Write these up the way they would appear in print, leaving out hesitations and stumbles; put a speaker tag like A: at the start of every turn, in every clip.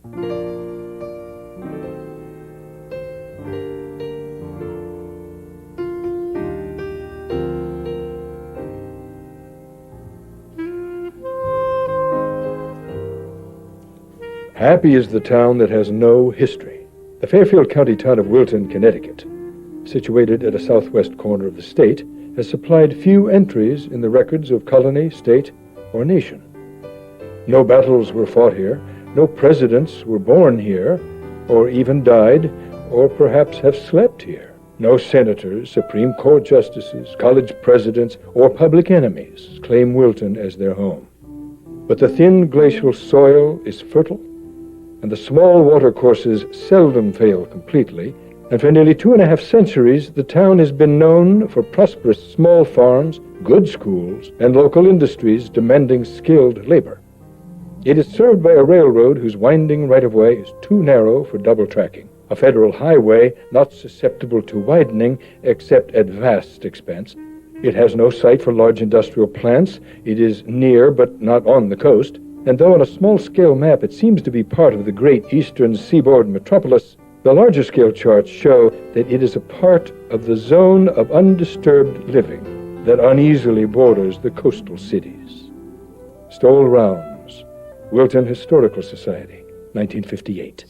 A: Happy is the town that has no history. The Fairfield County town of Wilton, Connecticut, situated at a southwest corner of the state, has supplied few entries in the records of colony, state, or nation. No battles were fought here, no presidents were born here, or even died, or perhaps have slept here. No senators, Supreme Court justices, college presidents, or public enemies claim Wilton as their home. But the thin glacial soil is fertile, and the small watercourses seldom fail completely, and for nearly 2.5 centuries, the town has been known for prosperous small farms, good schools, and local industries demanding skilled labor. It is served by a railroad whose winding right-of-way is too narrow for double tracking, a federal highway not susceptible to widening except at vast expense. It has no site for large industrial plants. It is near but not on the coast. And though on a small-scale map it seems to be part of the great eastern seaboard metropolis, the larger-scale charts show that it is a part of the zone of undisturbed living that uneasily borders the coastal cities. Stoll Rounds, Wilton Historical Society, 1958.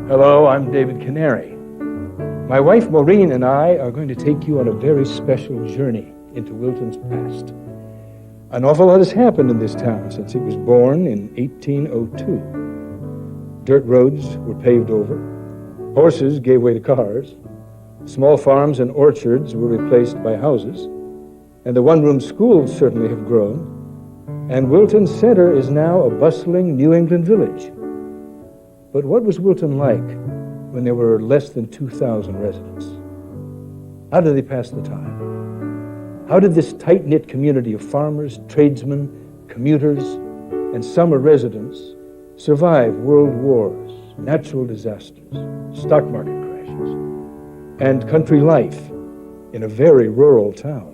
A: Hello, I'm David Canary. My wife Maureen and I are going to take you on a very special journey into Wilton's past. An awful lot has happened in this town since it was born in 1802. Dirt roads were paved over, horses gave way to cars, small farms and orchards were replaced by houses, and the one-room schools certainly have grown, and Wilton Center is now a bustling New England village. But what was Wilton like when there were less than 2,000 residents? How did they pass the time? How did this tight-knit community of farmers, tradesmen, commuters, and summer residents survive world wars, natural disasters, stock market crashes, and country life in a very rural town?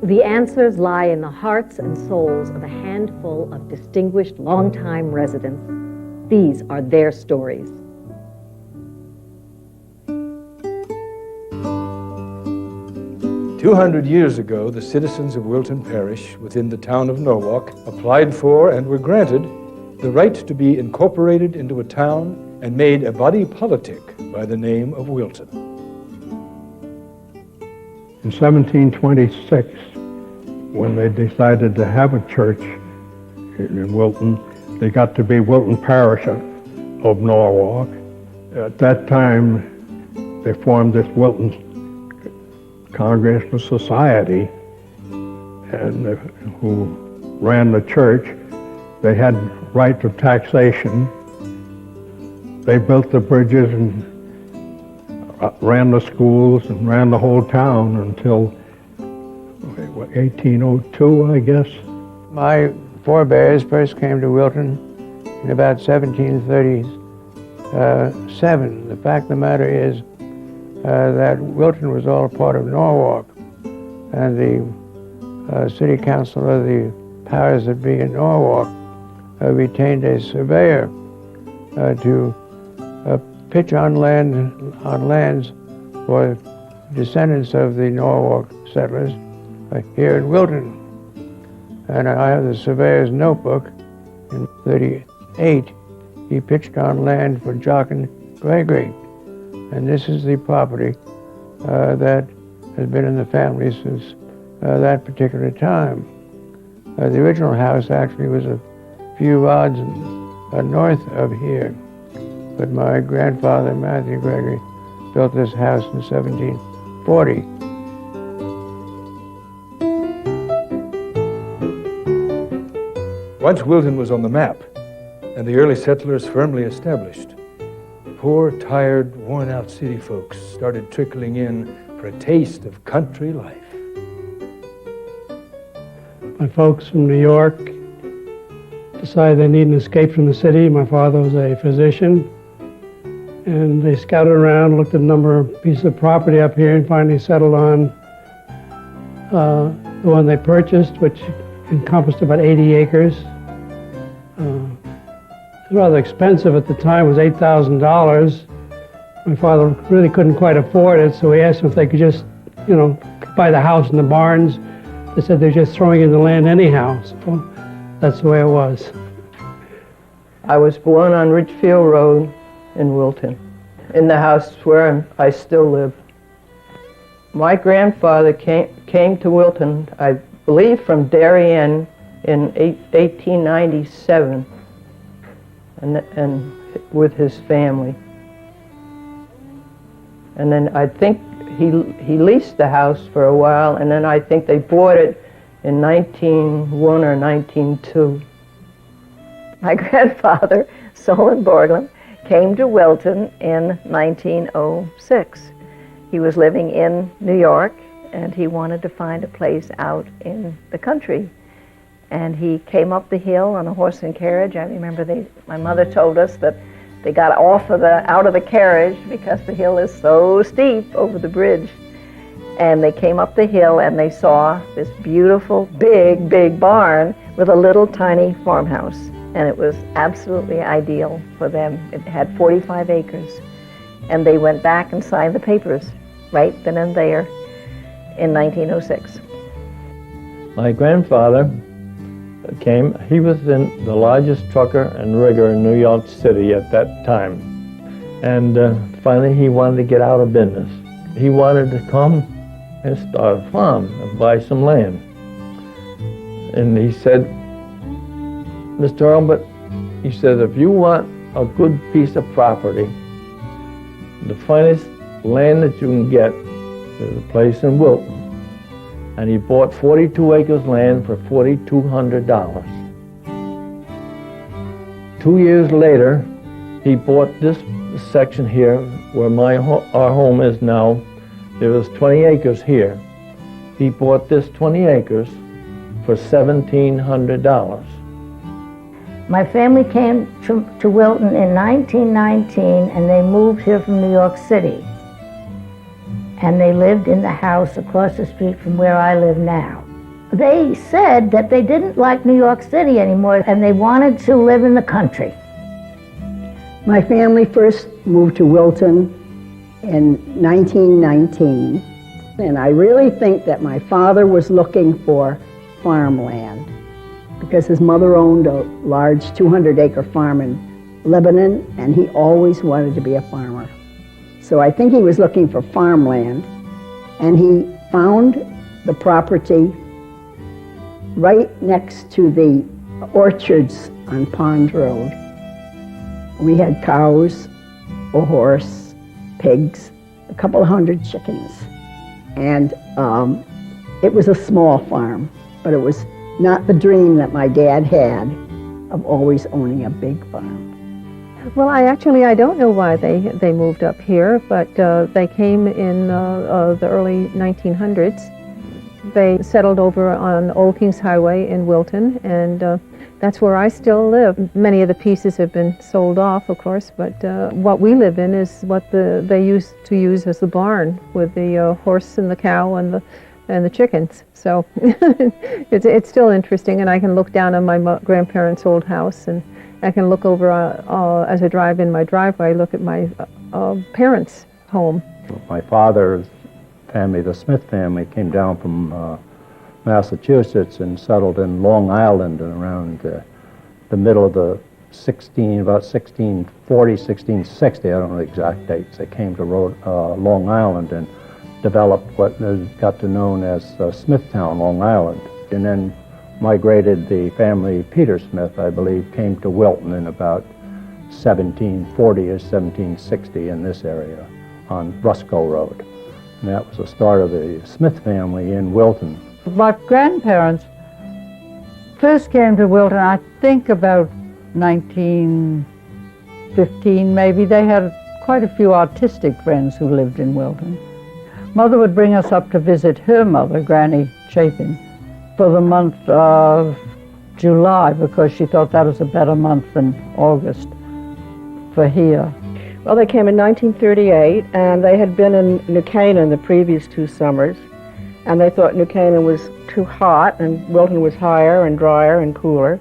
B: The answers lie in the hearts and souls of a handful of distinguished longtime residents. These are their stories. "200 years ago, the citizens of Wilton Parish within the town of Norwalk applied for and were granted the right to be incorporated into a town and made a body politic by the name of Wilton."
C: In 1726, when they decided to have a church in Wilton, they got to be Wilton Parish of Norwalk. At that time, they formed this Wilton Congregational Society, and who ran the church. They had right of taxation. They built the bridges and ran the schools and ran the whole town until 1802, I guess.
D: My forebears first came to Wilton in about 1737. The fact of the matter is that Wilton was all part of Norwalk, and the city council of the powers that be in Norwalk retained a surveyor to pitch on lands for descendants of the Norwalk settlers here in Wilton. And I have the surveyor's notebook. In 38, he pitched on land for Jock and Gregory. And this is the property that has been in the family since that particular time. The original house actually was a few rods north of here. But my grandfather, Matthew Gregory, built this house in 1740.
A: Once Wilton was on the map, and the early settlers firmly established, poor, tired, worn-out city folks started trickling in for a taste of country life.
E: My folks from New York decided they needed an escape from the city. My father was a physician, and they scouted around, looked at a number of pieces of property up here, and finally settled on the one they purchased, which encompassed about 80 acres. It was rather expensive at the time. It was $8,000. My father really couldn't quite afford it, so he asked them if they could just, buy the house and the barns. They said they're just throwing in the land anyhow, so that's the way it was.
F: I was born on Ridgefield Road in Wilton, in the house where I still live. My grandfather came to Wilton, I believe from Darien in 1897, and with his family. And then I think he leased the house for a while, and then I think they bought it in 1901 or 1902.
G: My grandfather, Solon Borglum, came to Wilton in 1906. He was living in New York, and he wanted to find a place out in the country. And he came up the hill on a horse and carriage. I remember my mother told us that they got out of the carriage because the hill is so steep over the bridge. And they came up the hill and they saw this beautiful, big barn with a little tiny farmhouse. And it was absolutely ideal for them. It had 45 acres. And they went back and signed the papers right then and there in 1906.
F: My grandfather came, he was the largest trucker and rigger in New York City at that time. And finally he wanted to get out of business. He wanted to come and start a farm and buy some land. And he said, Mr. Albert, he said, if you want a good piece of property, the finest land that you can get is a place in Wilton. And he bought 42 acres land for $4,200. 2 years later, he bought this section here where our home is now. There was 20 acres here. He bought this 20 acres for $1,700.
H: My family came to Wilton in 1919, and they moved here from New York City. And they lived in the house across the street from where I live now. They said that they didn't like New York City anymore, and they wanted to live in the country.
I: My family first moved to Wilton in 1919, and I really think that my father was looking for farmland because his mother owned a large 200-acre farm in Lebanon, and he always wanted to be a farmer. So I think he was looking for farmland, and he found the property right next to the orchards on Pond Road. We had cows, a horse, pigs, a couple of hundred chickens. And it was a small farm, but it was not the dream that my dad had of always owning a big farm.
J: Well, I don't know why they moved up here, but they came in the early 1900s. They settled over on Old Kings Highway in Wilton, and that's where I still live. Many of the pieces have been sold off, of course, but what we live in is what they used to use as the barn, with the horse and the cow and the chickens. So it's still interesting, and I can look down on my grandparents' old house, and I can look over as I drive in my driveway, look at my parents' home.
C: My father's family, the Smith family, came down from Massachusetts and settled in Long Island around the middle of the about 1640, 1660, I don't know the exact dates. They came to Long Island and developed what got to known as Smithtown, Long Island. And then migrated, the family, Peter Smith, I believe, came to Wilton in about 1740 or 1760 in this area on Rusco Road. And that was the start of the Smith family in Wilton.
K: My grandparents first came to Wilton, I think about 1915 maybe. They had quite a few artistic friends who lived in Wilton. Mother would bring us up to visit her mother, Granny Chapin, for the month of July because she thought that was a better month than August for here.
L: Well, they came in 1938, and they had been in New Canaan the previous 2 summers, and they thought New Canaan was too hot, and Wilton was higher and drier and cooler.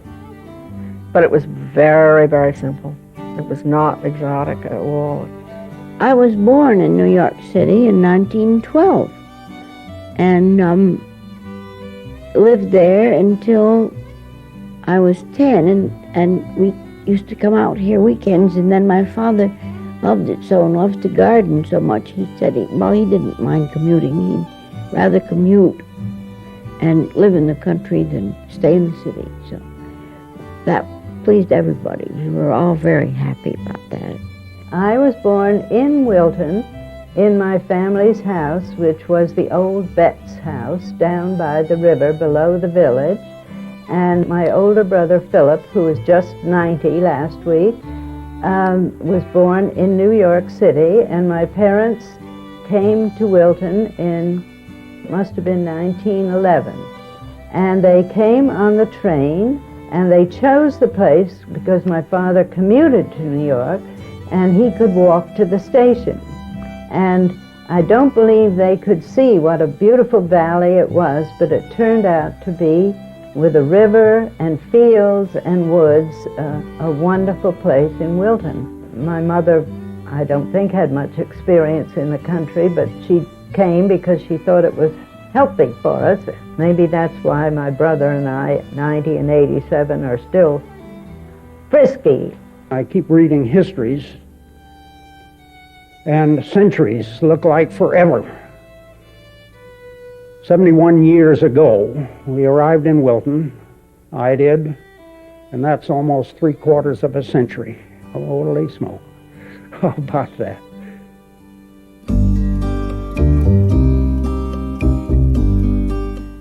L: But it was very, very simple. It was not exotic at all.
H: I was born in New York City in 1912, and lived there until I was 10, and we used to come out here weekends, and then my father loved it so and loves to garden so much, he said he didn't mind commuting. He'd rather commute and live in the country than stay in the city. So that pleased everybody. We were all very happy about that.
J: I was born in Wilton in my family's house, which was the old Betts house down by the river below the village. And my older brother Philip, who was just 90 last week, was born in New York City, and my parents came to Wilton in, must have been 1911. And they came on the train, and they chose the place because my father commuted to New York, and he could walk to the station. And I don't believe they could see what a beautiful valley it was, but it turned out to be, with a river and fields and woods, a wonderful place in Wilton. My mother, I don't think, had much experience in the country, but she came because she thought it was healthy for us. Maybe that's why my brother and I, 90 and 87, are still frisky.
M: I keep reading histories, and centuries look like forever. 71 years ago, we arrived in Wilton, I did, and that's almost 3/4 of a century. Holy smoke. How about that?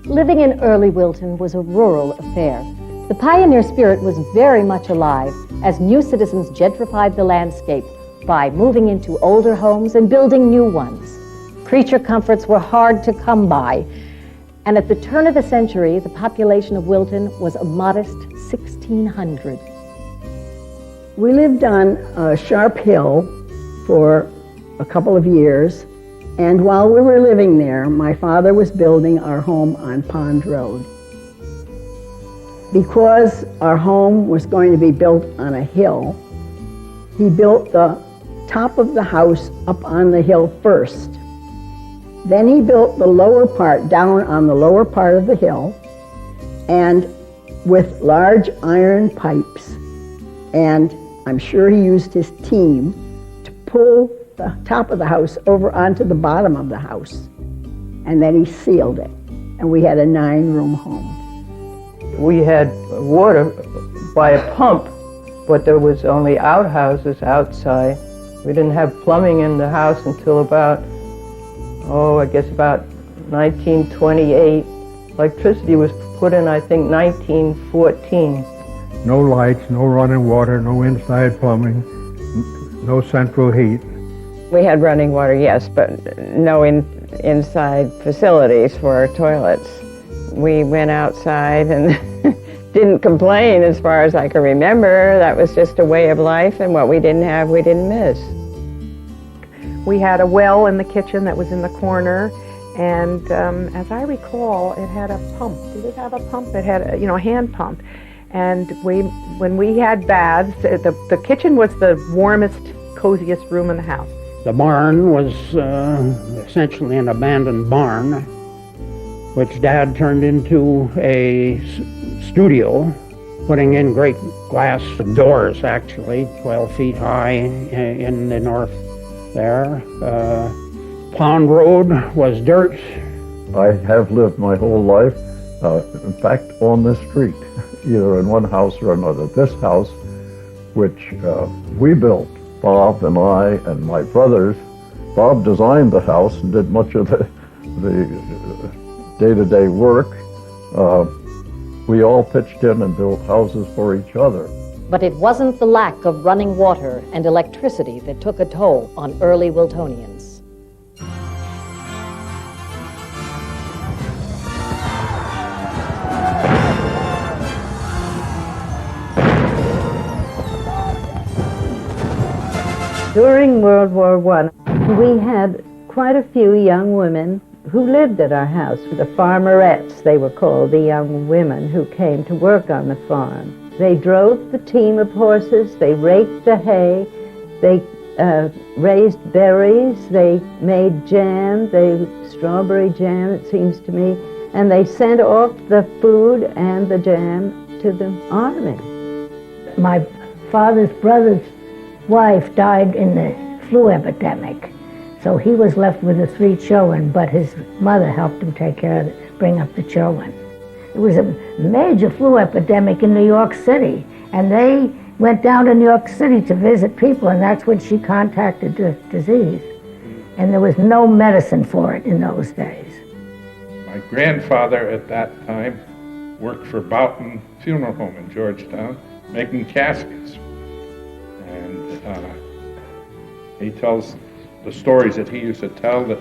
N: Living in early Wilton was a rural affair. The pioneer spirit was very much alive as new citizens gentrified the landscape by moving into older homes and building new ones. Creature comforts were hard to come by, and at the turn of the century, the population of Wilton was a modest 1,600.
I: We lived on a sharp hill for a couple of years, and while we were living there, my father was building our home on Pond Road. Because our home was going to be built on a hill, he built the top of the house up on the hill first. Then he built the lower part down on the lower part of the hill, and with large iron pipes, and I'm sure he used his team to pull the top of the house over onto the bottom of the house, and then he sealed it, and we had a 9-room home.
K: We had water by a pump, but there was only outhouses outside. We didn't have plumbing in the house until about, I guess about 1928. Electricity was put in, I think, 1914.
C: No lights, no running water, no inside plumbing, no central heat.
L: We had running water, yes, but no inside facilities for our toilets. We went outside and didn't complain as far as I can remember. That was just a way of life, and what we didn't have, we didn't miss. We had a well in the kitchen that was in the corner, and as I recall, it had a pump. Did it have a pump? It had a hand pump. And when we had baths, the kitchen was the warmest, coziest room in the house.
M: The barn was essentially an abandoned barn, which Dad turned into a studio, putting in great glass doors, actually, 12 feet high in the north there. Pond Road was dirt.
O: I have lived my whole life, in fact, on this street, either in one house or another. This house, which we built, Bob and I and my brothers. Bob designed the house and did much of the day-to-day work. We all pitched in and built houses for each other.
N: But it wasn't the lack of running water and electricity that took a toll on early Wiltonians.
P: During World War I, we had quite a few young women who lived at our house. The farmerettes, they were called, the young women who came to work on the farm. They drove the team of horses, they raked the hay, they raised berries, they made jam, strawberry jam, it seems to me, and they sent off the food and the jam to the army.
H: My father's brother's wife died in the flu epidemic, so he was left with the 3 children, but his mother helped him take care of it, bring up the children. It was a major flu epidemic in New York City, and they went down to New York City to visit people, and that's when she contacted the disease. And there was no medicine for it in those days.
Q: My grandfather at that time worked for Boughton Funeral Home in Georgetown, making caskets. And he tells the stories that he used to tell that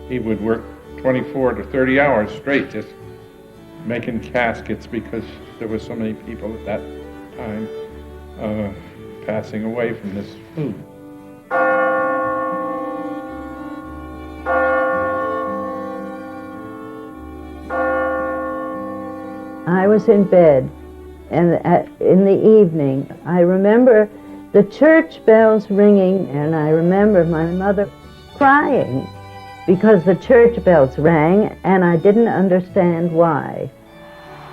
Q: he would work 24 to 30 hours straight just making caskets because there were so many people at that time passing away from this flu.
P: I was in bed, and in the evening, I remember the church bells ringing, and I remember my mother crying because the church bells rang, and I didn't understand why.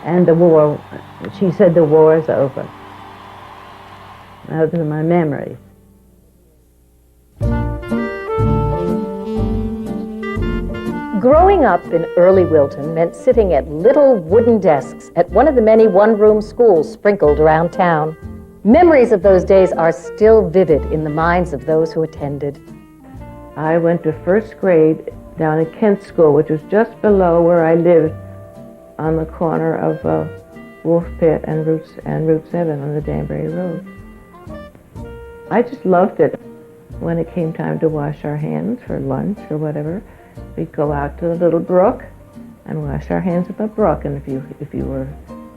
P: And the war, she said, the war's over. Those are my memories.
N: Growing up in early Wilton meant sitting at little wooden desks at one of the many one-room schools sprinkled around town. Memories of those days are still vivid in the minds of those who attended.
P: I went to first grade down at Kent School, which was just below where I lived on the corner of Wolf Pit and Route 7 on the Danbury Road. I just loved it. When it came time to wash our hands for lunch or whatever, we'd go out to the little brook and wash our hands at the brook. And if you were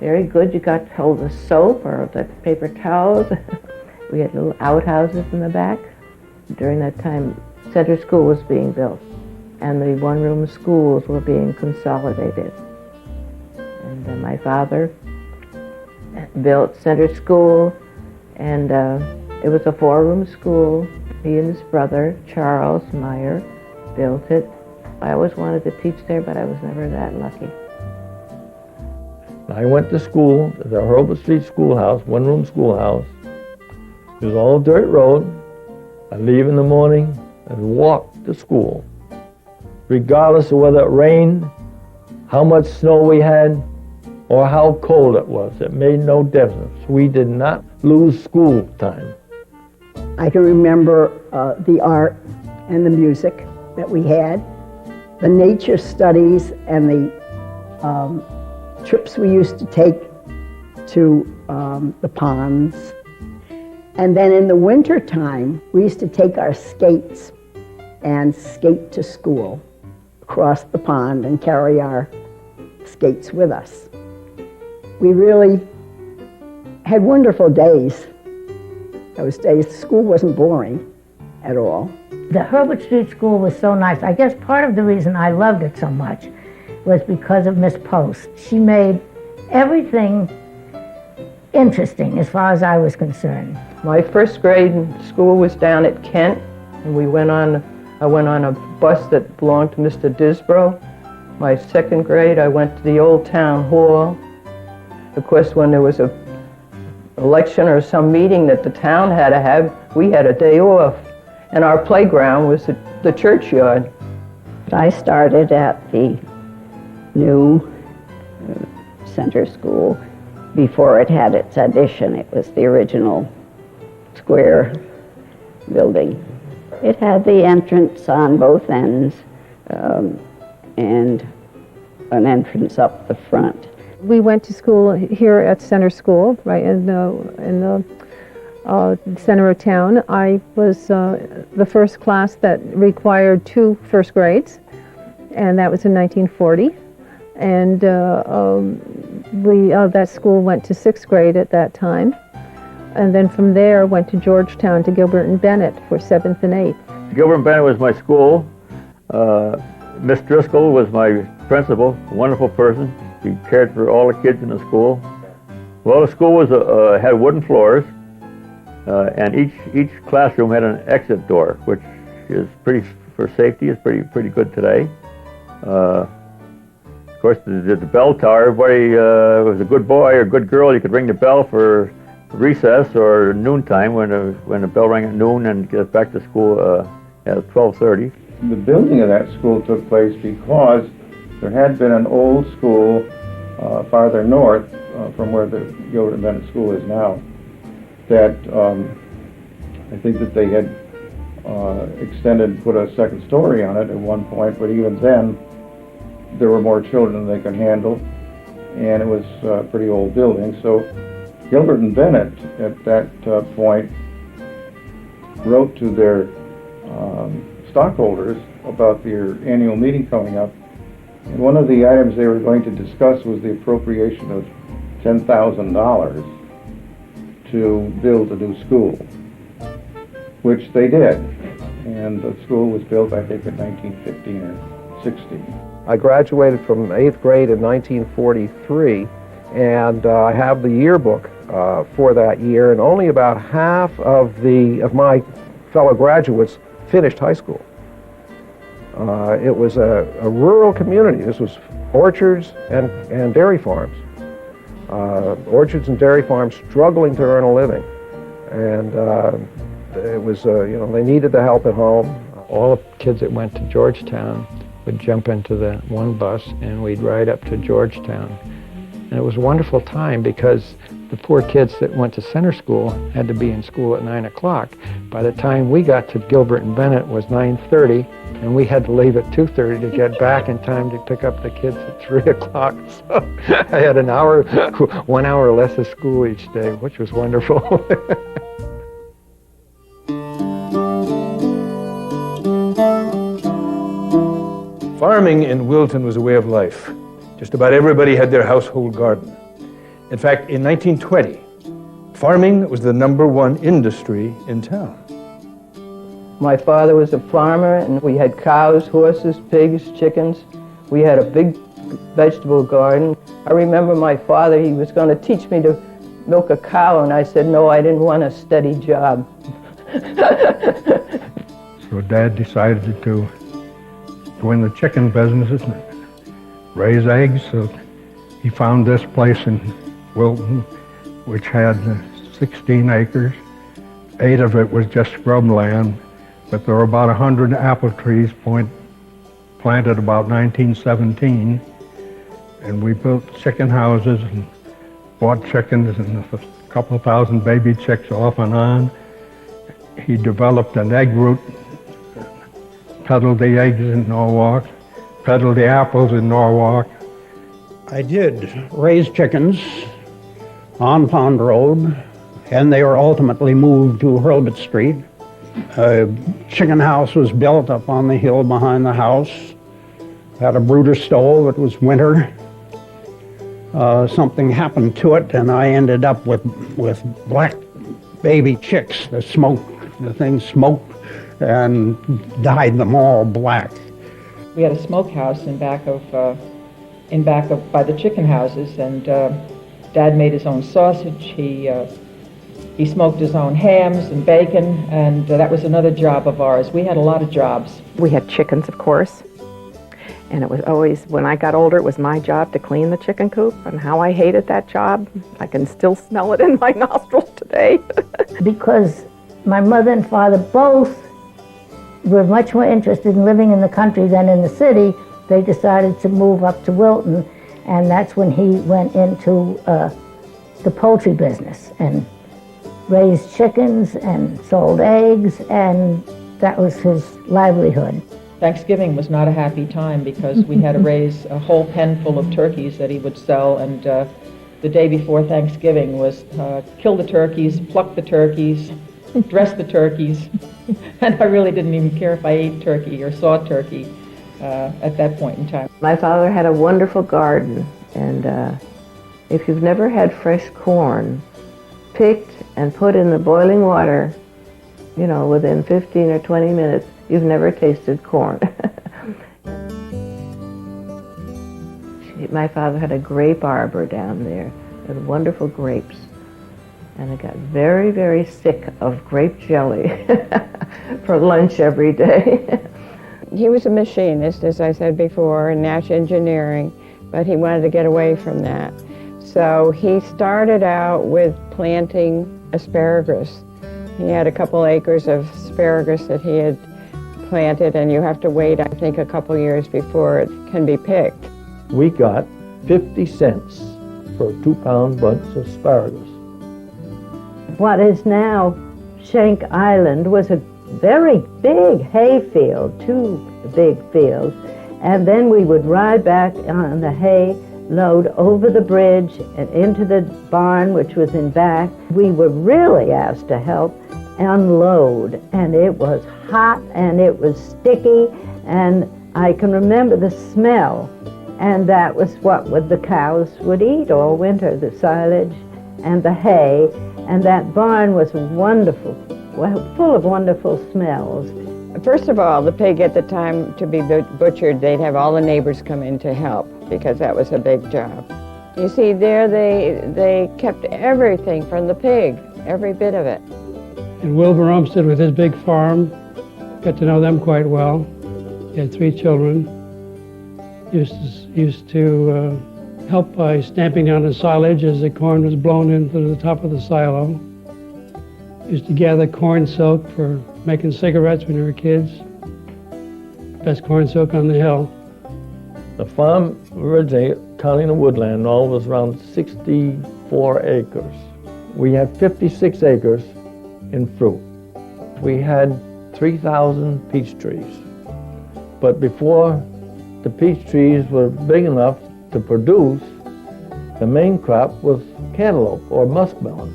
P: very good, you got hold of soap or the paper towels. We had little outhouses in the back. During that time, Center School was being built, and the one-room schools were being consolidated. And my father built Center School, and it was a 4-room school. He and his brother, Charles Meyer, built it. I always wanted to teach there, but I was never that lucky.
F: I went to school, the Hurlbut Street schoolhouse, one-room schoolhouse. It was all dirt road. I'd leave in the morning and walk to school. Regardless of whether it rained, how much snow we had, or how cold it was, it made no difference. We did not lose school time.
I: I can remember the art and the music that we had, the nature studies and the trips we used to take to the ponds. And then in the winter time, we used to take our skates and skate to school, across the pond, and carry our skates with us. We really had wonderful days. Those days, school wasn't boring at all.
H: The Hurlbut Street School was so nice. I guess part of the reason I loved it so much was because of Miss Post. She made everything interesting as far as I was concerned.
K: My first grade in school was down at Kent, and I went on a bus that belonged to Mr. Disbrow. My second grade, I went to the old town hall. Of course, when there was a election or some meeting that the town had to have, we had a day off. And our playground was the churchyard.
R: I started at the new center school before it had its addition. It was the original square building. It had the entrance on both ends and an entrance up the front.
J: We went to school here at Center School, right in the center of town. I was the first class that required 2 first grades, and that was in 1940. And that school went to 6th grade at that time. and then from there went to Georgetown to Gilbert and Bennett for 7th and 8th.
F: Gilbert and Bennett was my school. Miss Driscoll was my principal, a wonderful person. She cared for all the kids in the school. Well, the school was had wooden floors, and each classroom had an exit door, which is pretty, for safety, is pretty good today. Of course, the bell tower, everybody was a good boy or good girl, you could ring the bell for recess or noontime when the bell rang at noon and get back to school at 12:30.
S: The building of that school took place because there had been an old school farther north from where the Gilbert and Bennett School is now, that I think that they had extended and put a second story on it at one point, but even then there were more children than they could handle, and it was a pretty old building. So Gilbert and Bennett at that point wrote to their stockholders about their annual meeting coming up, and one of the items they were going to discuss was the appropriation of $10,000 to build a new school, which they did, and the school was built, I think, in 1915 or 16.
T: I graduated from 8th grade in 1943, and I have the yearbook for that year, and only about half of my fellow graduates finished high school. It was a rural community. This was orchards and dairy farms. Orchards and dairy farms struggling to earn a living, and it was they needed the help at home.
F: All the kids that went to Georgetown would jump into the one bus and we'd ride up to Georgetown. And it was a wonderful time because the poor kids that went to center school had to be in school at 9 o'clock. By the time we got to Gilbert and Bennett, it was 9:30, and we had to leave at 2:30 to get back in time to pick up the kids at 3 o'clock. So I had 1 hour less of school each day, which was wonderful.
B: Farming in Wilton was a way of life. Just about everybody had their household garden. In fact, in 1920, farming was the #1 industry in town.
K: My father was a farmer, and we had cows, horses, pigs, chickens. We had a big vegetable garden. I remember my father, he was going to teach me to milk a cow, and I said, no, I didn't want a steady job.
C: So Dad decided to go in the chicken business and raise eggs. So he found this place in Wilton, which had 16 acres. 8 of it was just scrub land, but there were about 100 apple trees planted about 1917, and we built chicken houses and bought chickens and a couple thousand baby chicks off and on. He developed an egg route, peddled the eggs in Norwalk, peddled the apples in Norwalk.
M: I did raise chickens on Pond Road, and they were ultimately moved to Hurlbut Street. A chicken house was built up on the hill behind the house. Had a brooder stove. It was winter. Something happened to it, and I ended up with black baby chicks. The thing smoked and dyed them all black.
U: We had a smokehouse in back of by the chicken houses, and Dad made his own sausage. He smoked his own hams and bacon, and that was another job of ours. We had a lot of jobs.
V: We had chickens, of course, and it was always, when I got older, it was my job to clean the chicken coop, and how I hated that job. I can still smell it in my nostrils today.
H: Because my mother and father both were much more interested in living in the country than in the city, they decided to move up to Wilton, and that's when he went into the poultry business and raised chickens and sold eggs, and that was his livelihood.
U: Thanksgiving was not a happy time because we had to raise a whole pen full of turkeys that he would sell, and the day before Thanksgiving was kill the turkeys, pluck the turkeys, dress the turkeys, and I really didn't even care if I ate turkey or saw turkey at that point in time.
P: My father had a wonderful garden, and if you've never had fresh corn, picked and put in the boiling water, you know, within 15 or 20 minutes, you've never tasted corn. My father had a grape arbor down there with wonderful grapes. And I got very, very sick of grape jelly for lunch every day.
L: He was a machinist, as I said before, in Nash Engineering, but he wanted to get away from that. So he started out with planting asparagus. He had a couple acres of asparagus that he had planted, and you have to wait, I think, a couple years before it can be picked.
F: We got 50 cents for a 2-pound bunch of asparagus.
H: What is now Schenck Island was a very big hay field, 2 big fields, and then we would ride back on the hay, load over the bridge and into the barn, which was in back. We were really asked to help unload, and it was hot and it was sticky, and I can remember the smell, and that was what the cows would eat all winter, the silage and the hay. And that barn was wonderful, full of wonderful smells.
L: First of all, the pig at the time to be butchered, they'd have all the neighbors come in to help because that was a big job. You see, there they kept everything from the pig, every bit of it.
E: And Wilbur Umstead with his big farm, got to know them quite well. He had 3 children. Used to help by stamping down the silage as the corn was blown into the top of the silo. Used to gather corn silk for making cigarettes when we were kids. Best corn silk on the hill.
F: The farm originally, counting the woodland, all was around 64 acres. We had 56 acres in fruit. We had 3,000 peach trees. But before the peach trees were big enough to produce, the main crop was cantaloupe or muskmelon.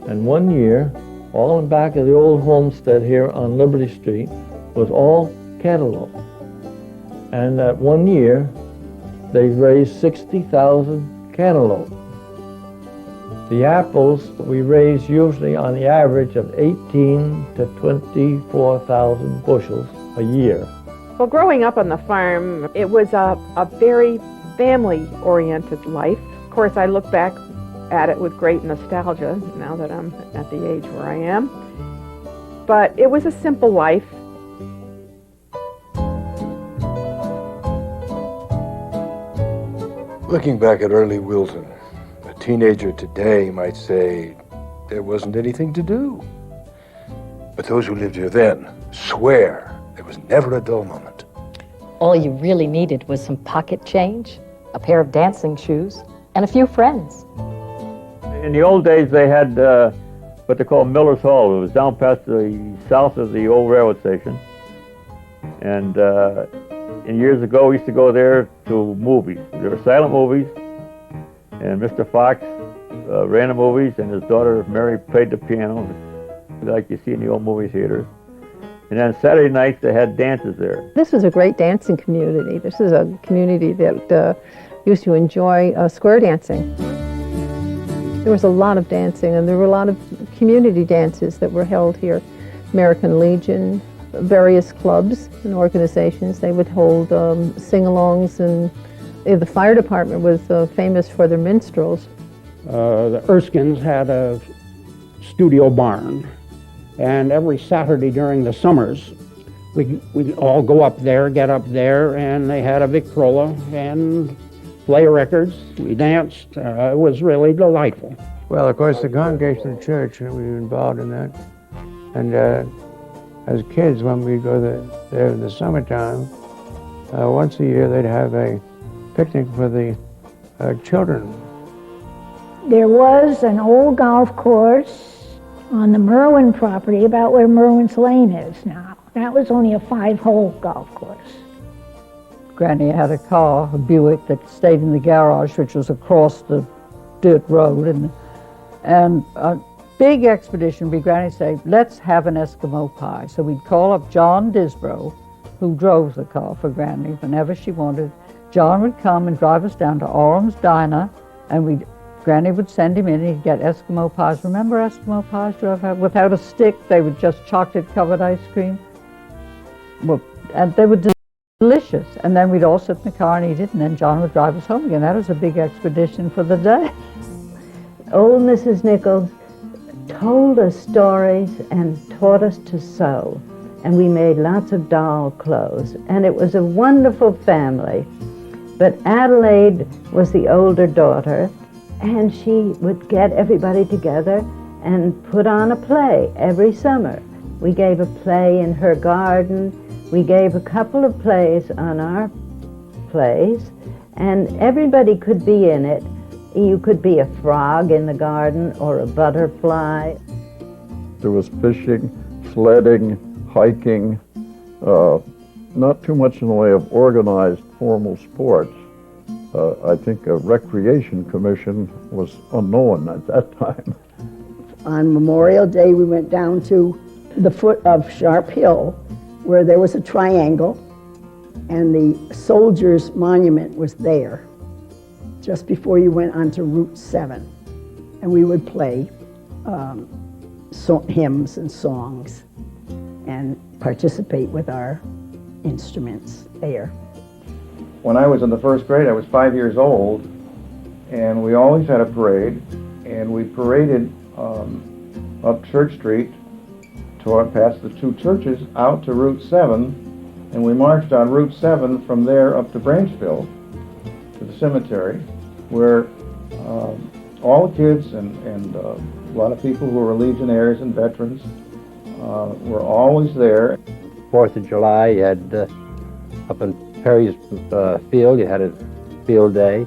F: And one year, all in back of the old homestead here on Liberty Street was all cantaloupe. And that one year, they raised 60,000 cantaloupe. The apples we raised usually on the average of 18 to 24,000 bushels a year.
J: Well, growing up on the farm, it was a very family-oriented life. Of course, I look back at it with great nostalgia now that I'm at the age where I am. But it was a simple life.
B: Looking back at early Wilton, a teenager today might say there wasn't anything to do. But those who lived here then swear there was never a dull moment.
N: All you really needed was some pocket change, a pair of dancing shoes, and a few friends.
A: In the old days, they had what they call Miller's Hall. It was down past the south of the old railroad station. And years ago, we used to go there to movies. There were silent movies, and Mr. Fox ran the movies, and his daughter Mary played the piano, like you see in the old movie theaters. And then Saturday nights, they had dances there.
J: This was a great dancing community. This is a community that used to enjoy square dancing. There was a lot of dancing, and there were a lot of community dances that were held here. American Legion, various clubs and organizations, they would hold sing-alongs, and the fire department was famous for their minstrels.
M: The Erskines had a studio barn, and every Saturday during the summers, we'd all go up there, get up there, and they had a Victrola and play records. We danced. It was really delightful.
D: Well, of course, the congregation of the church, we were involved in that. And as kids, when we'd go there in the summertime, once a year they'd have a picnic for the children.
W: There was an old golf course on the Merwin property, about where Merwin's Lane is now. That was only a 5-hole golf course.
X: Granny had a car, a Buick, that stayed in the garage, which was across the dirt road. And a big expedition, would Granny say, let's have an Eskimo pie. So we'd call up John Disbrow, who drove the car for Granny whenever she wanted. John would come and drive us down to Orham's Diner, and we'd Granny would send him in, he'd get Eskimo pies. Remember Eskimo pies? Without a stick, they were just chocolate-covered ice cream. Well, and they were delicious. And then we'd all sit in the car and eat it, and then John would drive us home again. That was a big expedition for the day.
G: Old Mrs. Nichols told us stories and taught us to sew. And we made lots of doll clothes. And it was a wonderful family. But Adelaide was the older daughter, and she would get everybody together and put on a play every summer. We gave a play in her garden. We gave a couple of plays on our place, and everybody could be in it. You could be a frog in the garden or a butterfly.
I: There was fishing, sledding, hiking, not too much in the way of organized formal sports. I think a recreation commission was unknown at that time.
O: On Memorial Day, we went down to the foot of Sharp Hill, where there was a triangle, and the soldiers' monument was there, just before you went onto Route 7. And we would play hymns and songs and participate with our instruments there.
S: When I was in the first grade, I was 5 years old, and we always had a parade, and we paraded up Church Street past the two churches out to Route 7, and we marched on Route 7 from there up to Branchville to the cemetery, where all the kids and a lot of people who were legionnaires and veterans were always there.
Q: 4th of July, you had up in Perry's field, you had a field day.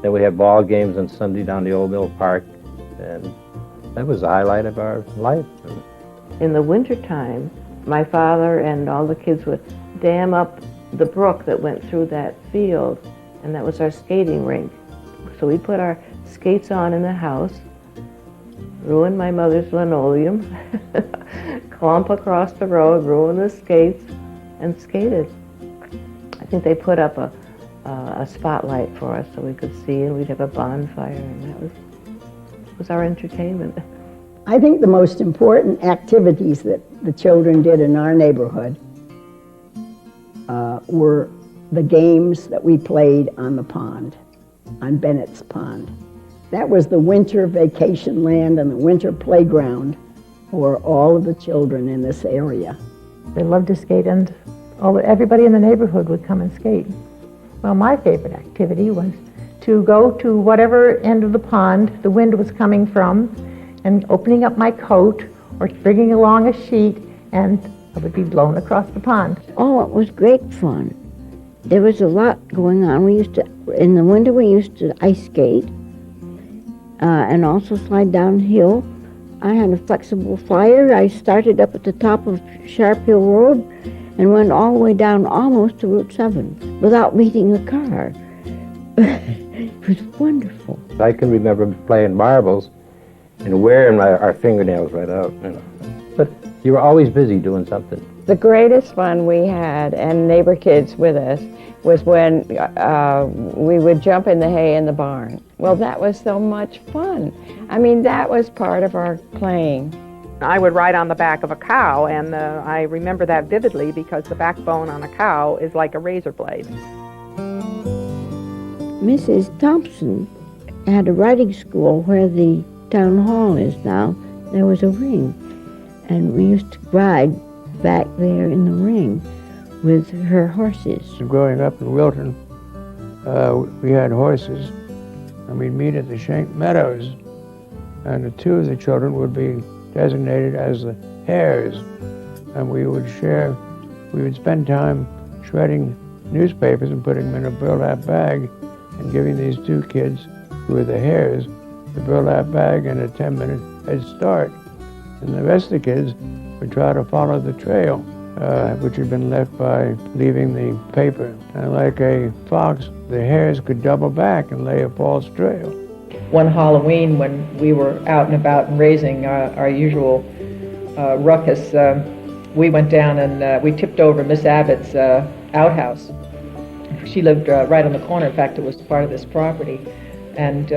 Q: Then we had ball games on Sunday down the Old Mill Park, and that was the highlight of our life.
P: In the wintertime, my father and all the kids would dam up the brook that went through that field, and that was our skating rink. So we put our skates on in the house, ruin my mother's linoleum, clump across the road, ruin the skates, and skated. I think they put up a spotlight for us so we could see, and we'd have a bonfire, and that was our entertainment.
O: I think the most important activities that the children did in our neighborhood were the games that we played on the pond, on Bennett's Pond. That was the winter vacation land and the winter playground for all of the children in this area.
V: They loved to skate, and everybody in the neighborhood would come and skate. Well, my favorite activity was to go to whatever end of the pond the wind was coming from, and opening up my coat or bringing along a sheet, and I would be blown across the pond.
Y: Oh, it was great fun. There was a lot going on. In the winter, we used to ice skate and also slide downhill. I had a flexible flyer. I started up at the top of Sharp Hill Road and went all the way down almost to Route 7 without meeting a car. It was wonderful.
Q: I can remember playing marbles and wearing our fingernails right out, you know. But you were always busy doing something.
L: The greatest fun we had, and neighbor kids with us, was when we would jump in the hay in the barn. Well, that was so much fun. I mean, that was part of our playing.
V: I would ride on the back of a cow, and I remember that vividly because the backbone on a cow is like a razor blade.
Y: Mrs. Thompson had a riding school where the town hall is now. There was a ring, and we used to ride back there in the ring with her horses.
D: Growing up in Wilton, we had horses, and we'd meet at the Shank Meadows, and the two of the children would be designated as the hares, and we would spend time shredding newspapers and putting them in a burlap bag and giving these two kids who were the hares the burlap bag and a 10-minute head start. And the rest of the kids would try to follow the trail, which had been left by leaving the paper. And like a fox, the hares could double back and lay a false trail.
U: One Halloween, when we were out and about and raising our usual ruckus, we went down and we tipped over Miss Abbott's outhouse. She lived right on the corner. In fact, it was part of this property. And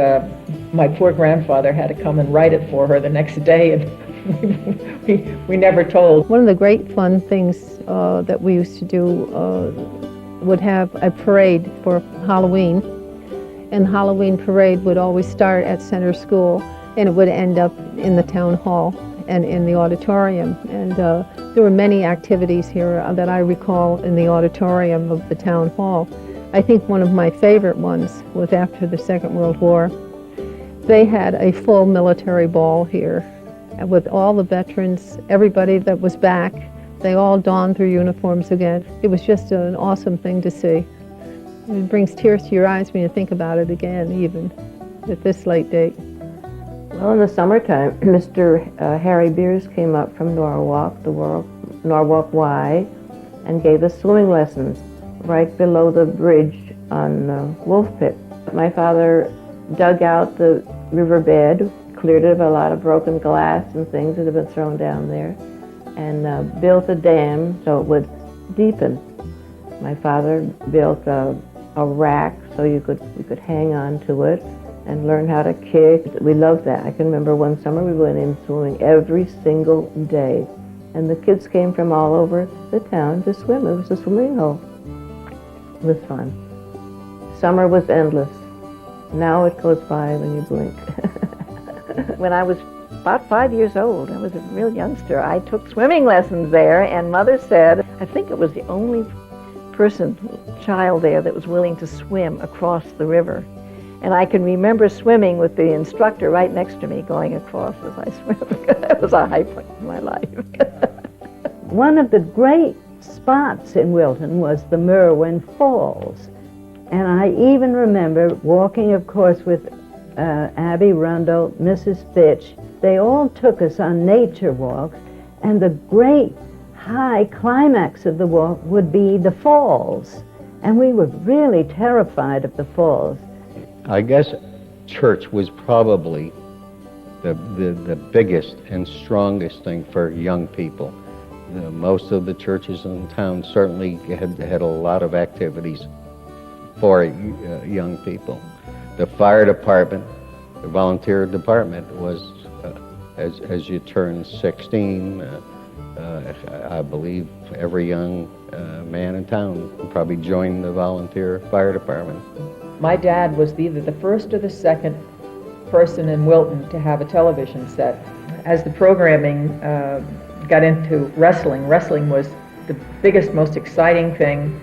U: my poor grandfather had to come and write it for her the next day, and we never told.
J: One of the great fun things that we used to do would have a parade for Halloween, and the Halloween parade would always start at Center School, and it would end up in the town hall and in the auditorium. And there were many activities here that I recall in the auditorium of the town hall. I think one of my favorite ones was after the Second World War. They had a full military ball here with all the veterans, everybody that was back. They all donned their uniforms again. It was just an awesome thing to see. It brings tears to your eyes when you think about it again, even at this late date.
P: Well, in the summertime, Mr. Harry Beers came up from Norwalk, Norwalk Y, and gave us swimming lessons right below the bridge on Wolf Pit. My father dug out the riverbed, cleared it of a lot of broken glass and things that had been thrown down there, and built a dam so it would deepen. My father built a rack so you could hang on to it and learn how to kick. We loved that. I can remember one summer we went in swimming every single day, and the kids came from all over the town to swim. It was a swimming hole. It was fun. Summer was endless. Now it goes by when you blink.
C: When I was about 5 years old, I was a real youngster, I took swimming lessons there, and Mother said, I think it was the only child there that was willing to swim across the river. And I can remember swimming with the instructor right next to me going across as I swam. That was a high point in my life.
G: One of the great spots in Wilton was the Merwin Falls. And I even remember walking, of course, with Abby Rundle, Mrs. Fitch. They all took us on nature walks, and the great high climax of the walk would be the falls. And we were really terrified of the falls.
H: I guess church was probably the biggest and strongest thing for young people. Most of the churches in town certainly had a lot of activities for young people. The fire department, the volunteer department was, as you turn 16, I believe every young man in town probably joined the volunteer fire department.
U: My dad was either the first or the second person in Wilton to have a television set. As the programming got into wrestling was the biggest, most exciting thing.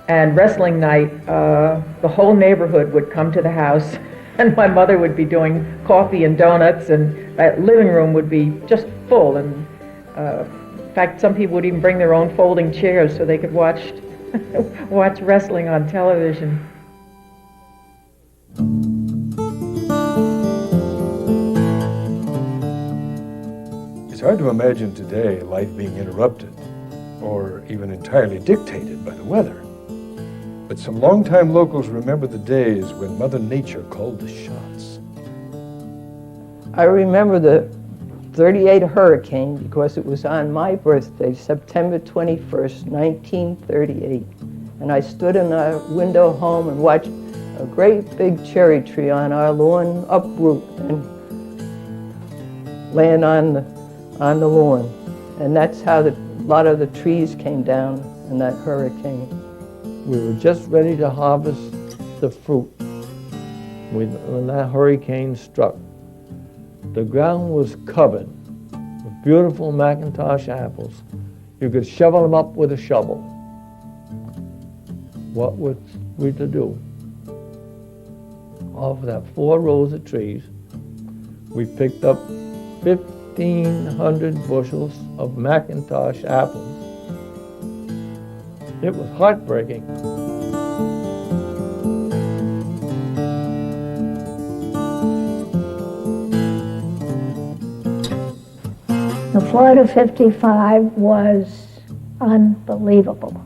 U: And wrestling night, the whole neighborhood would come to the house, and my mother would be doing coffee and donuts, and that living room would be just full. And in fact, some people would even bring their own folding chairs so they could watch wrestling on television.
B: It's hard to imagine today life being interrupted or even entirely dictated by the weather. But some longtime locals remember the days when Mother Nature called the shots.
X: I remember the 38 hurricane because it was on my birthday, September 21st, 1938. And I stood in our window home and watched a great big cherry tree on our lawn uproot and land on the lawn. And that's how a lot of the trees came down in that hurricane.
F: We were just ready to harvest the fruit when that hurricane struck. The ground was covered with beautiful McIntosh apples. You could shovel them up with a shovel. What were we to do? Off of that 4 rows of trees, we picked up 1,500 bushels of McIntosh apples. It was heartbreaking.
W: The flood of '55 was unbelievable.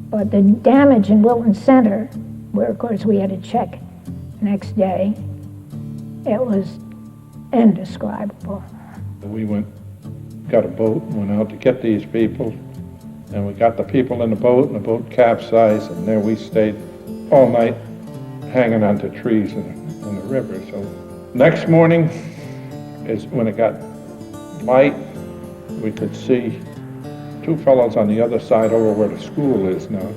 W: But the damage in Wilton Center, where of course we had to check next day, it was indescribable.
S: We got a boat and went out to get these people, and we got the people in the boat, and the boat capsized, and there we stayed all night hanging onto trees in the river. So next morning is when it got light, we could see two fellows on the other side over where the school is now,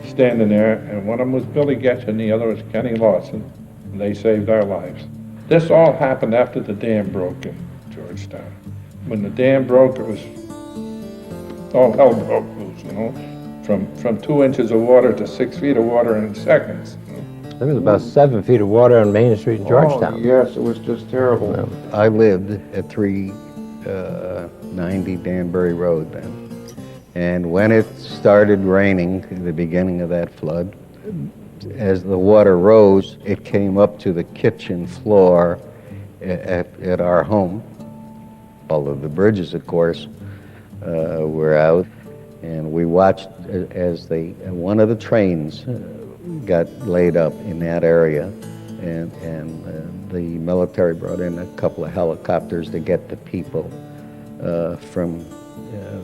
S: standing there, and one of them was Billy Getch and the other was Kenny Lawson, and they saved our lives. This all happened after the dam broke in Georgetown. When the dam broke, it was all hell broke loose, you know, from 2 inches of water to 6 feet of water in seconds.
Q: There was about 7 feet of water on Main Street in Georgetown.
S: Oh, yes, it was just terrible.
H: I lived at 390 Danbury Road then. And when it started raining, at the beginning of that flood, as the water rose, it came up to the kitchen floor at our home. All of the bridges, of course, were out. And we watched as one of the trains got laid up in that area, and the military brought in a couple of helicopters to get the people from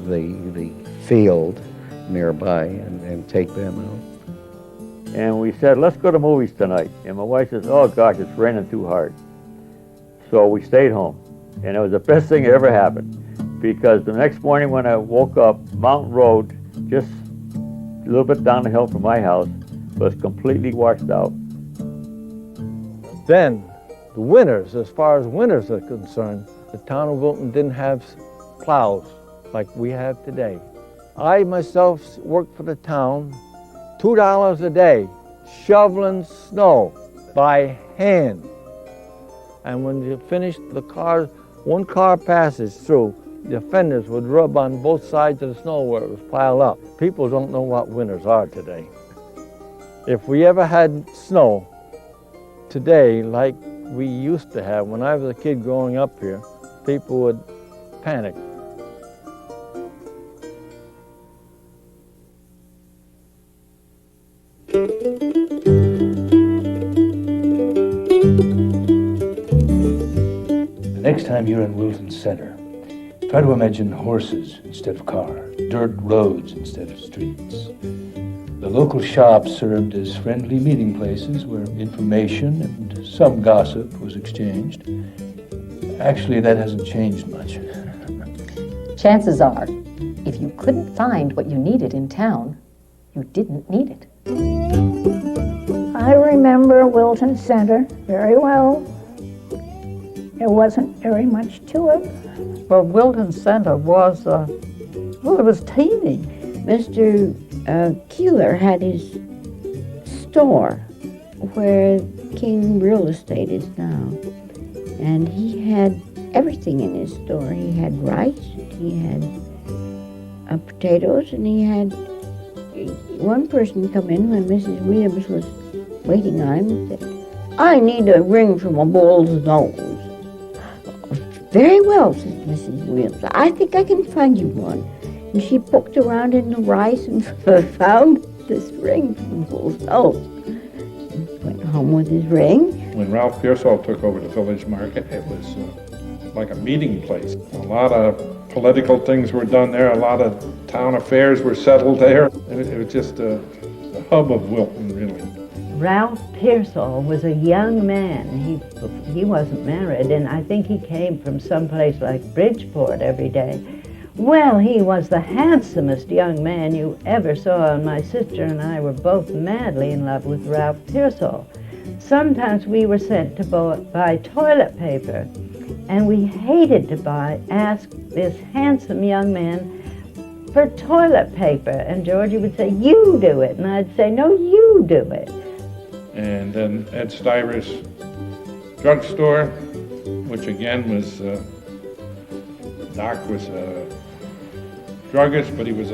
H: the field nearby and take them out.
A: And we said, let's go to movies tonight. And my wife says, oh gosh, it's raining too hard. So we stayed home. And it was the best thing that ever happened. Because the next morning when I woke up, Mountain Road, just a little bit down the hill from my house, was completely washed out.
F: Then, the winters, as far as winters are concerned, the town of Wilton didn't have plows like we have today. I myself worked for the town, $2 a day, shoveling snow by hand. And when you finish the car, one car passes through, the fenders would rub on both sides of the snow where it was piled up. People don't know what winters are today. If we ever had snow today like we used to have when I was a kid growing up here, people would panic.
B: The next time you're in Wilton Center, try to imagine horses instead of cars, dirt roads instead of streets. The local shops served as friendly meeting places where information and some gossip was exchanged. Actually, that hasn't changed much.
E: Chances are, if you couldn't find what you needed in town, you didn't need it.
W: I remember Wilton Center very well. There wasn't very much to it.
X: Well, Wilton Center was, it was teeny.
Y: Mr. Keeler had his store where King Real Estate is now. And he had everything in his store. He had rice, he had potatoes, and he had one person come in when Mrs. Williams was waiting on him and said, I need a ring from a bull's nose. Very well, says Mrs. Williams. I think I can find you one. And she poked around in the rice and found this ring from the bull's nose. Went home with his ring.
S: When Ralph Pearsall took over the village market, it was like a meeting place. A lot of political things were done there. A lot of town affairs were settled there. It was just the hub of Wilton, really.
G: Ralph Pearsall was a young man. He wasn't married, and I think he came from someplace like Bridgeport every day. Well, he was the handsomest young man you ever saw, and my sister and I were both madly in love with Ralph Pearsall. Sometimes we were sent to buy toilet paper, and we hated to ask this handsome young man for toilet paper. And Georgie would say, you do it. And I'd say, no, you do it.
S: And then Ed Stiver's drugstore, which again was, Doc was a druggist, but he was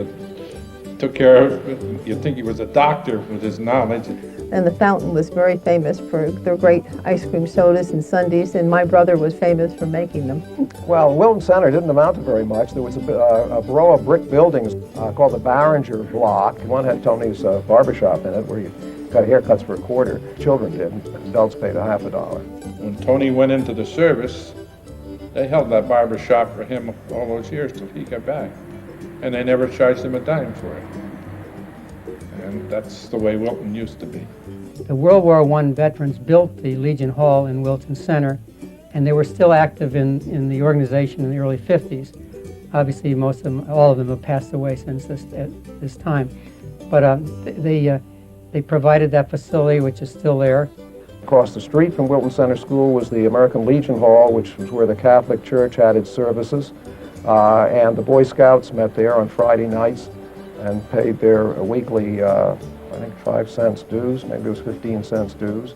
S: took care of, you'd think he was a doctor with his knowledge.
J: And the fountain was very famous for their great ice cream sodas and sundaes, and my brother was famous for making them.
K: Well, Wilton Center didn't amount to very much. There was a row of brick buildings called the Barringer Block. One had Tony's barbershop in it, where you got haircuts for a quarter. Children did. Adults paid $50.
S: When Tony went into the service, they held that barber shop for him all those years till he got back. And they never charged him a dime for it. And that's the way Wilton used to be.
I: The World War I veterans built the Legion Hall in Wilton Center, and they were still active in the organization in the early 50s. Obviously, most of them, all of them have passed away since this time. But they provided that facility, which is still there.
K: Across the street from Wilton Center School was the American Legion Hall, which was where the Catholic Church had its services. And the Boy Scouts met there on Friday nights and paid their weekly, I think 5 cents dues, maybe it was 15 cents dues.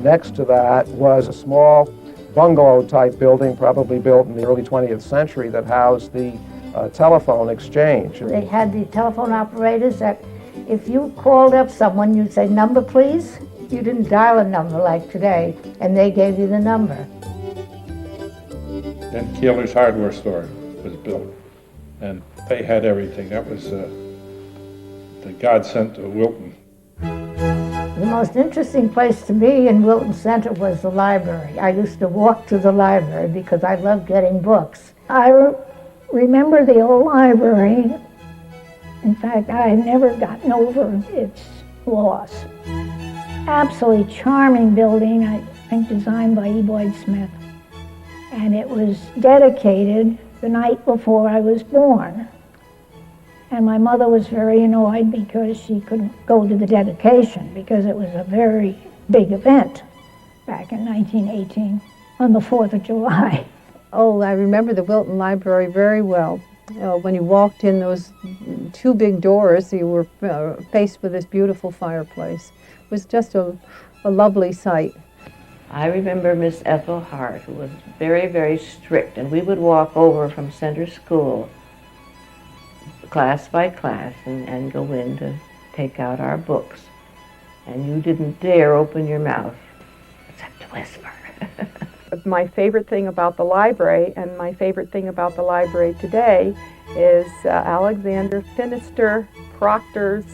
K: Next to that was a small bungalow-type building, probably built in the early 20th century, that housed the telephone exchange.
W: They had the telephone operators that if you called up someone, you'd say, "Number, please." You didn't dial a number like today, and they gave you the number.
M: Then Keeler's Hardware Store was built, and they had everything. That was the godsend to Wilton.
W: The most interesting place to be in Wilton Center was the library. I used to walk to the library because I loved getting books. I remember the old library. In fact, I had never gotten over its loss. Absolutely charming building, I think designed by E. Boyd Smith. And it was dedicated the night before I was born. And my mother was very annoyed because she couldn't go to the dedication because it was a very big event back in 1918 on the 4th of July.
J: Oh, I remember the Wilton Library very well. When you walked in those 2 big doors, you were faced with this beautiful fireplace. It was just a lovely sight.
P: I remember Miss Ethel Hart, who was very, very strict, and we would walk over from center school, class by class, and go in to take out our books. And you didn't dare open your mouth, except to whisper.
N: My favorite thing about the library, and my favorite thing about the library today, is Alexander Finister Proctor's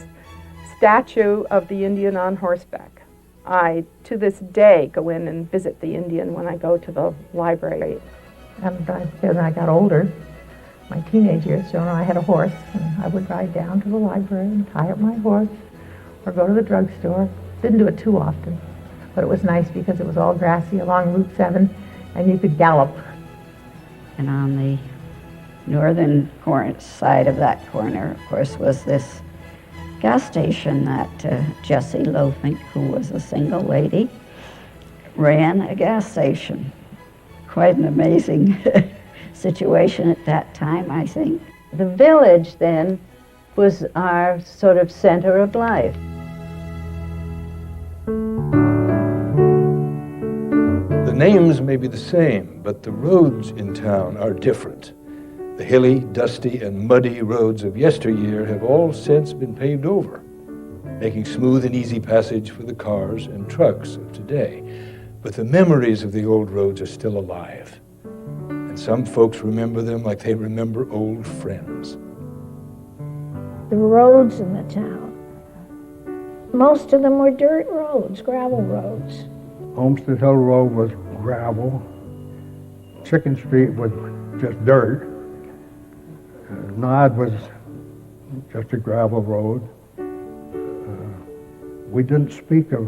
N: statue of the Indian on horseback. I, to this day, go in and visit the Indian when I go to the library.
V: And when I got older, my teenage years, I had a horse, and I would ride down to the library and tie up my horse, or go to the drugstore. Didn't do it too often, but it was nice because it was all grassy along Route 7, and you could gallop.
R: And on the northern side of that corner, of course, was this gas station that Jessie Lofink, who was a single lady, ran a gas station. Quite an amazing situation at that time, I think.
G: The village then was our sort of center of life.
B: The names may be the same, but the roads in town are different. The hilly, dusty, and muddy roads of yesteryear have all since been paved over, making smooth and easy passage for the cars and trucks of today. But the memories of the old roads are still alive, and some folks remember them like they remember old friends.
W: The roads in the town, most of them were dirt roads, gravel roads.
T: Homestead Hill Road was gravel. Chicken Street was just dirt. Nod was just a gravel road. We didn't speak of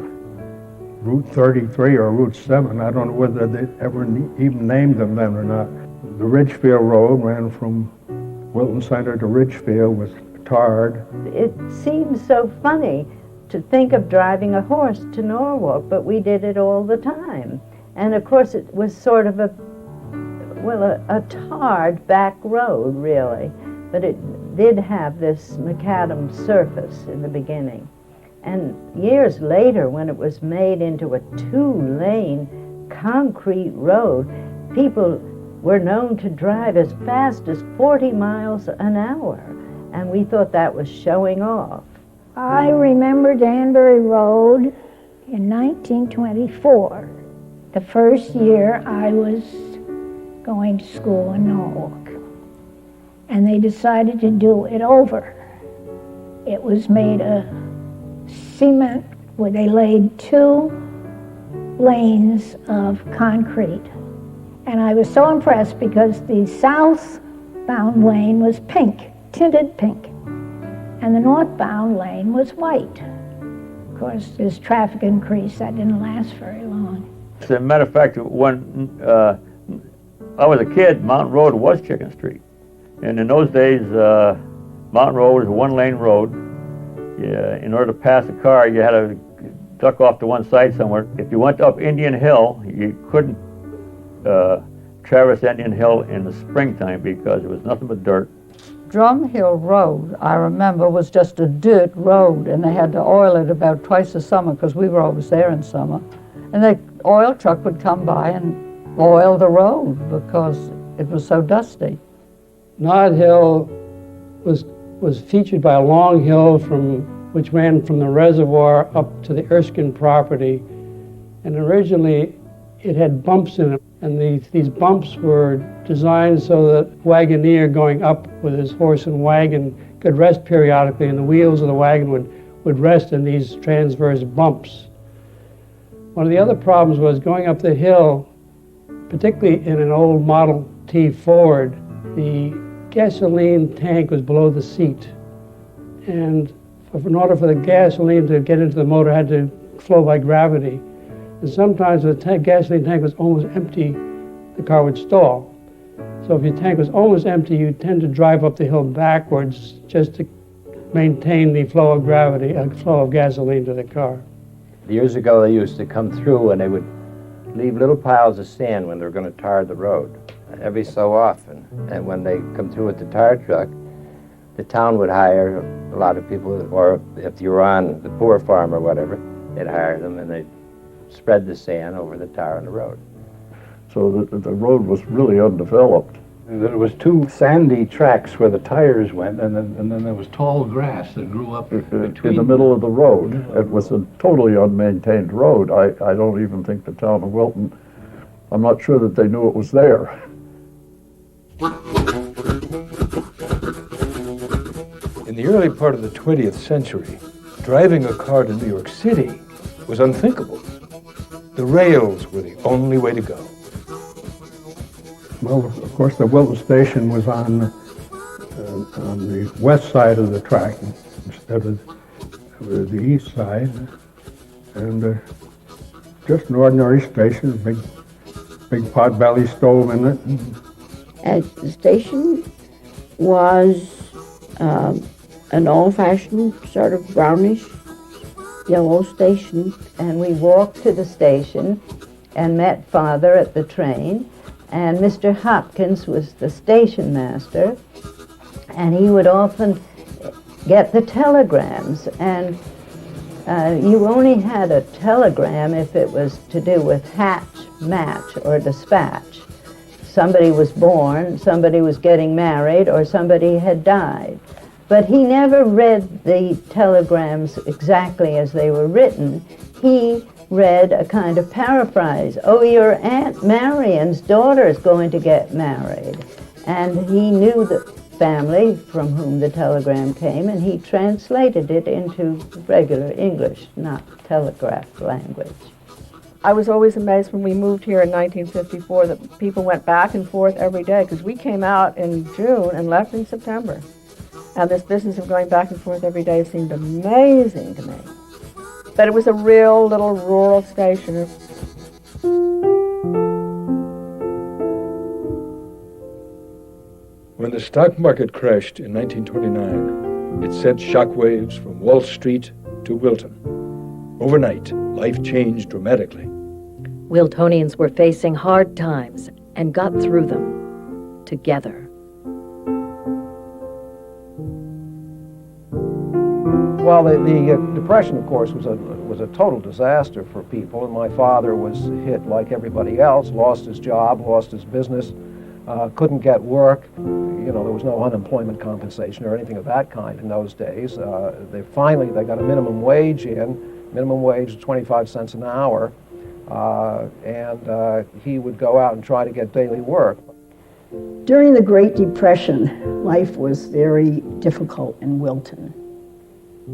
T: Route 33 or Route 7. I don't know whether they ever even named them then or not. The Ridgefield Road ran from Wilton Center to Ridgefield, was tarred.
G: It seems so funny to think of driving a horse to Norwalk, but we did it all the time. And of course it was sort of a tarred back road, really. But it did have this macadam surface in the beginning. And years later, when it was made into a 2-lane concrete road, people were known to drive as fast as 40 miles an hour. And we thought that was showing off.
W: I remember Danbury Road in 1924, the first year I was going to school in Norwalk. And they decided to do it over. It was made of cement where they laid 2 lanes of concrete. And I was so impressed because the southbound lane was pink, tinted pink, and the northbound lane was white. course, as traffic increased, that didn't last very long.
A: As a matter of fact, when I was a kid, Mountain Road was Chicken Street. And in those days, Mountain Road was a one-lane road. Yeah, in order to pass a car, you had to duck off to one side somewhere. If you went up Indian Hill, you couldn't traverse Indian Hill in the springtime because it was nothing but dirt.
X: Drum Hill Road, I remember, was just a dirt road, and they had to oil it about twice a summer because we were always there in summer. And the oil truck would come by and oil the road because it was so dusty.
C: Nod Hill was featured by a long hill which ran from the reservoir up to the Erskine property. And originally it had bumps in it. And these bumps were designed so that wagoneer going up with his horse and wagon could rest periodically, and the wheels of the wagon would rest in these transverse bumps. One of the other problems was going up the hill, particularly in an old Model T Ford, the gasoline tank was below the seat. And in order for the gasoline to get into the motor, it had to flow by gravity. And sometimes if the gasoline tank was almost empty, the car would stall. So if your tank was almost empty, you tend to drive up the hill backwards just to maintain the flow of gravity, flow of gasoline to the car.
Q: Years ago, they used to come through and they would leave little piles of sand when they were going to tar the road, every so often. And when they come through with the tar truck, the town would hire a lot of people, or if you were on the poor farm or whatever, they'd hire them and they'd spread the sand over the tar on the road.
T: So the road was really undeveloped. There was two sandy tracks where the tires went, and then there was tall grass that grew up between. In the middle of the road. It was a totally unmaintained road. I don't even think the town of Wilton, I'm not sure that they knew it was there. In the early part of the 20th century, driving a car to New York City was unthinkable. The rails were the only way to go. Well, of course, the Wilton station was on the west side of the track instead of the east side, and just an ordinary station, big potbelly stove in it.
Y: At the station was an old-fashioned sort of brownish yellow station.
G: And we walked to the station and met Father at the train, and Mr. Hopkins was the station master, and he would often get the telegrams, and you only had a telegram if it was to do with hatch, match, or dispatch. Somebody was born, somebody was getting married, or somebody had died. But he never read the telegrams exactly as they were written. He read a kind of paraphrase. Oh, your Aunt Marion's daughter is going to get married. And he knew the family from whom the telegram came, and he translated it into regular English, not telegraph language.
N: I was always amazed when we moved here in 1954 that people went back and forth every day, because we came out in June and left in September. And this business of going back and forth every day seemed amazing to me. But it was a real little rural station.
B: When the stock market crashed in 1929, it sent shockwaves from Wall Street to Wilton. Overnight, life changed dramatically.
D: Wiltonians were facing hard times and got through them together.
K: Well, the Depression, of course, was a total disaster for people, and my father was hit like everybody else, lost his job, lost his business, couldn't get work. You know, there was no unemployment compensation or anything of that kind in those days. They got a minimum wage minimum wage of 25 cents an hour, and he would go out and try to get daily work.
L: During the Great Depression, life was very difficult in Wilton.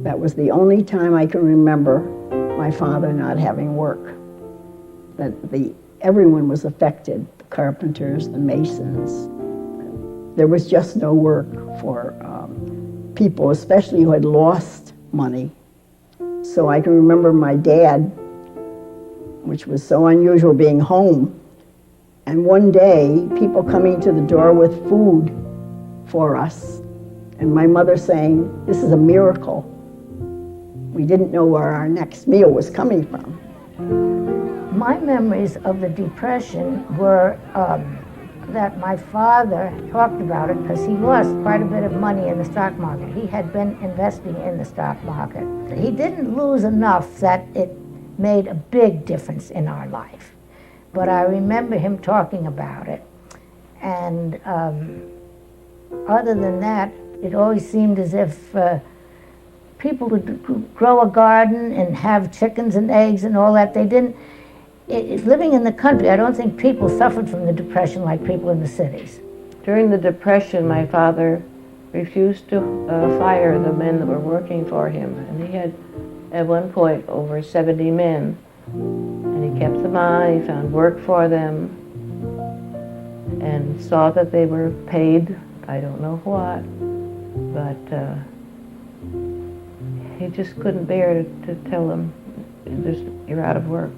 L: That was the only time I can remember my father not having work. That everyone was affected, the carpenters, the masons. There was just no work for people, especially who had lost money. So I can remember my dad, which was so unusual, being home. And one day, people coming to the door with food for us. And my mother saying, "This is a miracle." We didn't know where our next meal was coming from.
W: My memories of the Depression were that my father talked about it because he lost quite a bit of money in the stock market. He had been investing in the stock market. He didn't lose enough that it made a big difference in our life. But I remember him talking about it. And other than that, it always seemed as if people would grow a garden and have chickens and eggs and all that. They didn't. Living in the country, I don't think people suffered from the Depression like people in the cities.
P: During the Depression, my father refused to fire the men that were working for him. And he had, at one point, over 70 men. And he kept them on, he found work for them, and saw that they were paid, I don't know what, but he just couldn't bear to tell them, "You're out of work."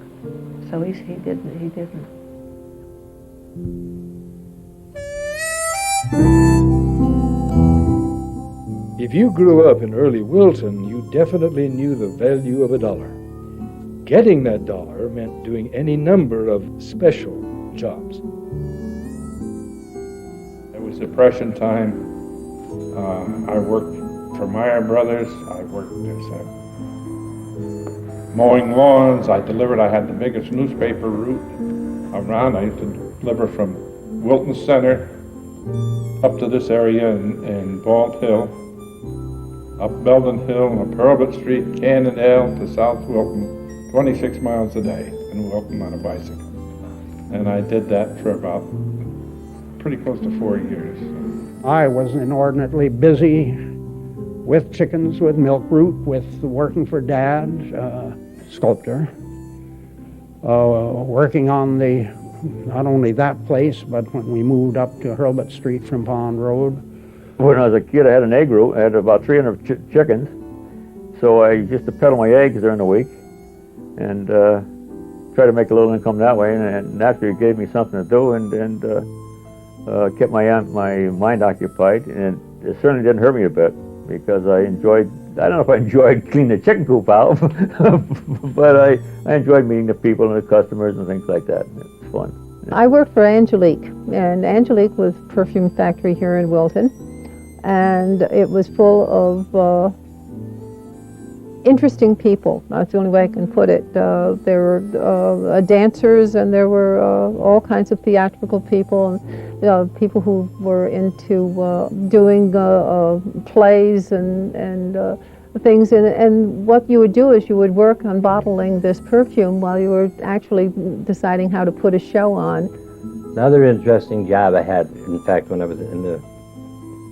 P: So he didn't.
B: If you grew up in early Wilton, you definitely knew the value of a dollar. Getting that dollar meant doing any number of special jobs.
M: It was Depression time. I worked for Meyer Brothers. I worked as mowing lawns. I had the biggest newspaper route around. I used to deliver from Wilton Center up to this area in Bald Hill, up Belden Hill, up Hurlbut Street, Cannondale to South Wilton, 26 miles a day in Wilton on a bicycle. And I did that for about pretty close to 4 years.
C: I was inordinately busy with chickens, with milk route, with working for Dad, sculptor, working on not only that place, but when we moved up to Hurlbut Street from Pond Road.
A: When I was a kid, I had an egg route. I had about 300 chickens. So I used to peddle my eggs during the week and try to make a little income that way. And naturally, it gave me something to do and kept my mind occupied. And it certainly didn't hurt me a bit because I don't know if I enjoyed cleaning the chicken coop out, but I enjoyed meeting the people and the customers and things like that. It's fun.
J: I worked for Angelique, and Angelique was a perfume factory here in Wilton, and it was full of interesting people. That's the only way I can put it. There were dancers, and there were all kinds of theatrical people, and people who were into doing plays and things. And what you would do is you would work on bottling this perfume while you were actually deciding how to put a show on.
Q: Another interesting job I had, in fact, when I was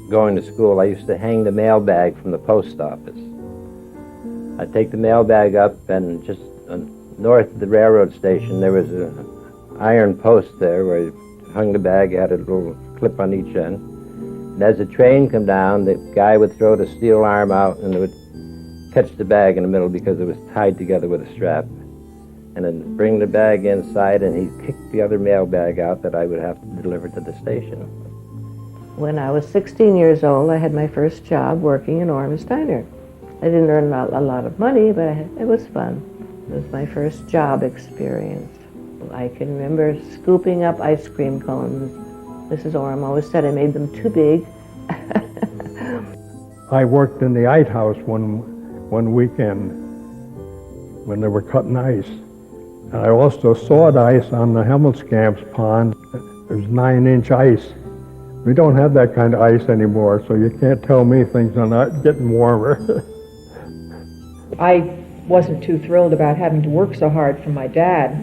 Q: going to school, I used to hang the mailbag from the post office. I'd take the mailbag up, and just north of the railroad station, there was an iron post there where you hung the bag, had a little clip on each end. And as the train came down, the guy would throw the steel arm out, and it would catch the bag in the middle because it was tied together with a strap. And then bring the bag inside, and he'd kick the other mailbag out that I would have to deliver to the station.
P: When I was 16 years old, I had my first job working in Orvis Diner. I didn't earn a lot of money, but it was fun. It was my first job experience. I can remember scooping up ice cream cones. Mrs. Orem always said I made them too big.
T: I worked in the ice house one weekend when they were cutting ice. And I also sawed ice on the Hemmelskamps pond. There's 9-inch ice. We don't have that kind of ice anymore, so you can't tell me things are not getting warmer.
E: I wasn't too thrilled about having to work so hard for my dad.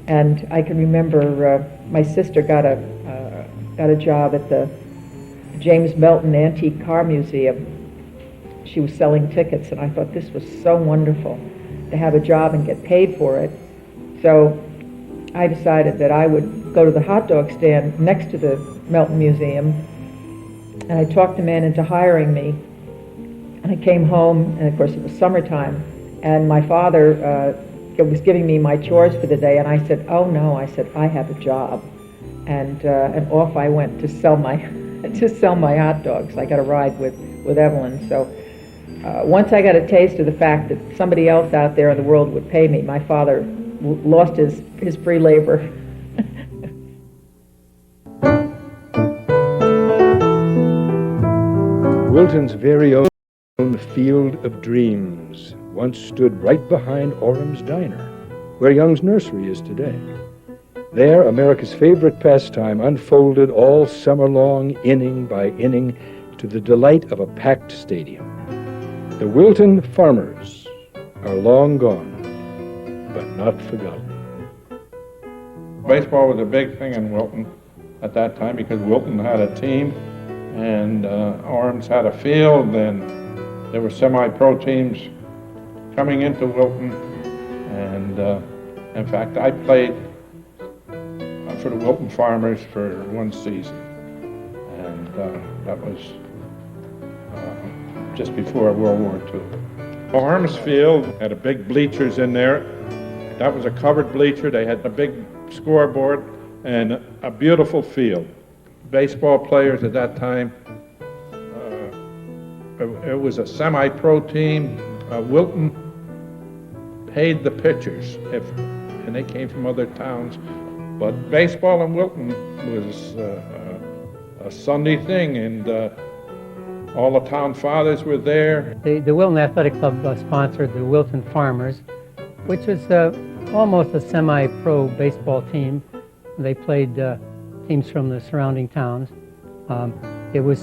E: And I can remember my sister got a job at the James Melton Antique Car Museum. She was selling tickets, and I thought this was so wonderful to have a job and get paid for it. So I decided that I would go to the hot dog stand next to the Melton Museum, and I talked the man into hiring me. And I came home, and of course it was summertime, and my father was giving me my chores for the day, and I said, "Oh no," I said, "I have a job," and off I went to sell my hot dogs. I got a ride with Evelyn. So once I got a taste of the fact that somebody else out there in the world would pay me, my father lost his free labor.
B: Wilton's very own Field of Dreams once stood right behind Orham's Diner, where Young's Nursery is today. There, America's favorite pastime unfolded all summer long, inning by inning, to the delight of a packed stadium. The Wilton Farmers are long gone, but not forgotten.
M: Baseball was a big thing in Wilton at that time because Wilton had a team and Orham's had a field, and there were semi-pro teams coming into Wilton, and in fact I played for the Wilton Farmers for one season, and that was just before World War II. Orham's field had a big bleachers in there. That was a covered bleacher. They had a big scoreboard and a beautiful field. Baseball players at that time, it was a semi-pro team. Wilton paid the pitchers, and they came from other towns. But baseball in Wilton was a Sunday thing, and all the town fathers were there.
I: The Wilton Athletic Club sponsored the Wilton Farmers, which was almost a semi-pro baseball team. They played teams from the surrounding towns. It was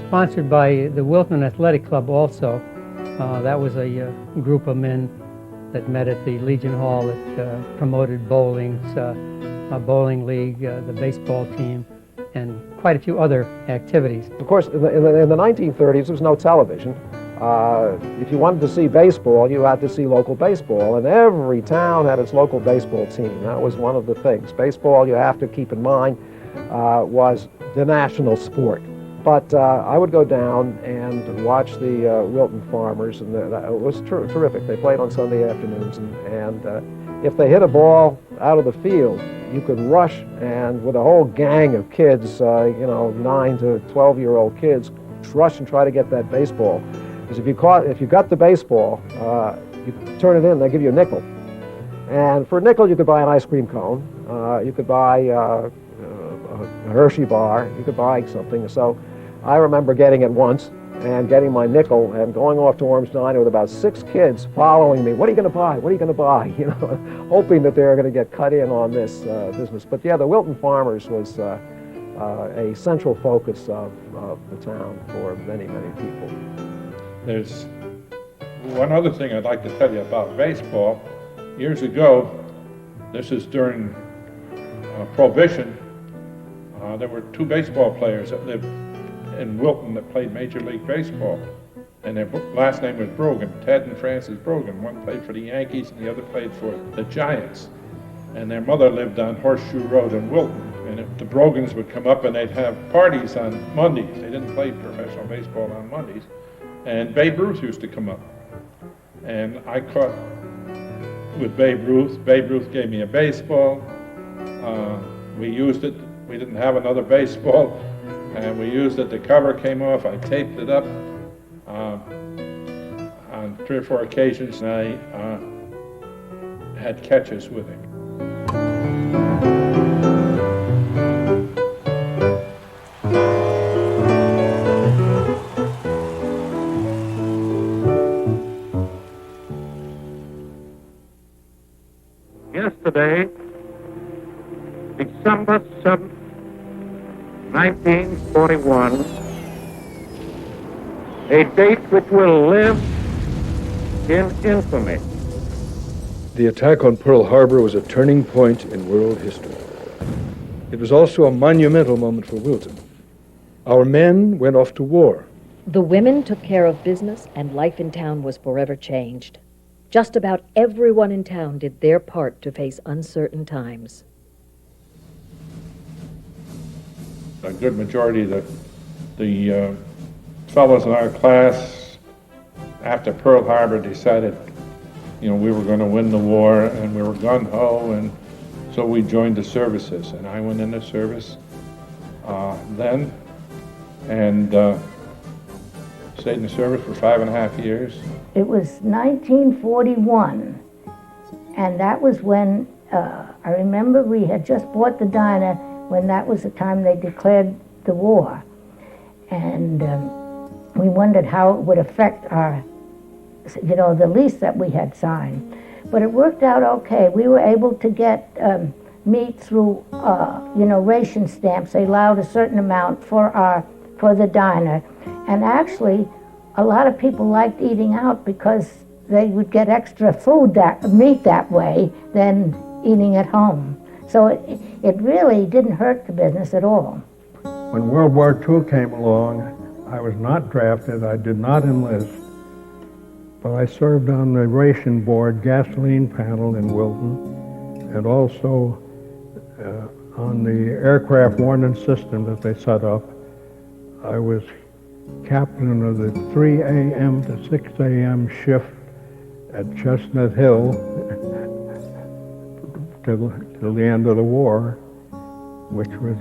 I: sponsored by the Wilton Athletic Club also. That was a group of men that met at the Legion Hall that promoted bowling, a bowling league, the baseball team, and quite a few other activities.
K: Of course, in the 1930s, there was no television. If you wanted to see baseball, you had to see local baseball, and every town had its local baseball team. That was one of the things. Baseball, you have to keep in mind, was the national sport. But I would go down and watch the Wilton Farmers, and it was terrific. They played on Sunday afternoons, and if they hit a ball out of the field, you could rush, and with a whole gang of kids, 9 to 12-year-old kids, rush and try to get that baseball. Because if you got the baseball, you turn it in, they give you a nickel. And for a nickel, you could buy an ice cream cone, you could buy a Hershey bar, you could buy something. So I remember getting it once and getting my nickel and going off to Orham's Diner with about 6 kids following me. What are you going to buy? What are you going to buy? Hoping that they were going to get cut in on this business. But yeah, the Wilton Farmers was a central focus of the town for many, many people.
M: There's one other thing I'd like to tell you about baseball. Years ago, this is during Prohibition, there were 2 baseball players that lived in Wilton that played Major League Baseball, and their last name was Brogan, Ted and Francis Brogan. One played for the Yankees and the other played for the Giants, and their mother lived on Horseshoe Road in Wilton, and the Brogans would come up and they'd have parties on Mondays. They didn't play professional baseball on Mondays, and Babe Ruth used to come up, and I caught with Babe Ruth. Babe Ruth gave me a baseball. We used it. We didn't have another baseball, and we used it. The cover came off. I taped it up on 3 or 4 occasions, and I had catches with him.
F: Yesterday, December 7th, 1941, a date which will live in infamy.
B: The attack on Pearl Harbor was a turning point in world history. It was also a monumental moment for Wilton. Our men went off to war.
D: The women took care of business, and life in town was forever changed. Just about everyone in town did their part to face uncertain times.
M: A good majority of the fellows in our class after Pearl Harbor decided, we were going to win the war, and we were gung-ho, and so we joined the services, and I went into service then, and stayed in the service for 5.5 years.
W: It was 1941, and that was when, I remember we had just bought the diner when that was the time they declared the war. And we wondered how it would affect our, the lease that we had signed. But it worked out okay. We were able to get meat through, ration stamps. They allowed a certain amount for the diner. And actually, a lot of people liked eating out because they would get extra meat that way than eating at home. So it really didn't hurt the business at all.
T: When World War II came along, I was not drafted. I did not enlist. But I served on the ration board gasoline panel in Wilton, and also on the aircraft warning system that they set up. I was captain of the 3 a.m. to 6 a.m. shift at Chestnut Hill till the end of the war, which was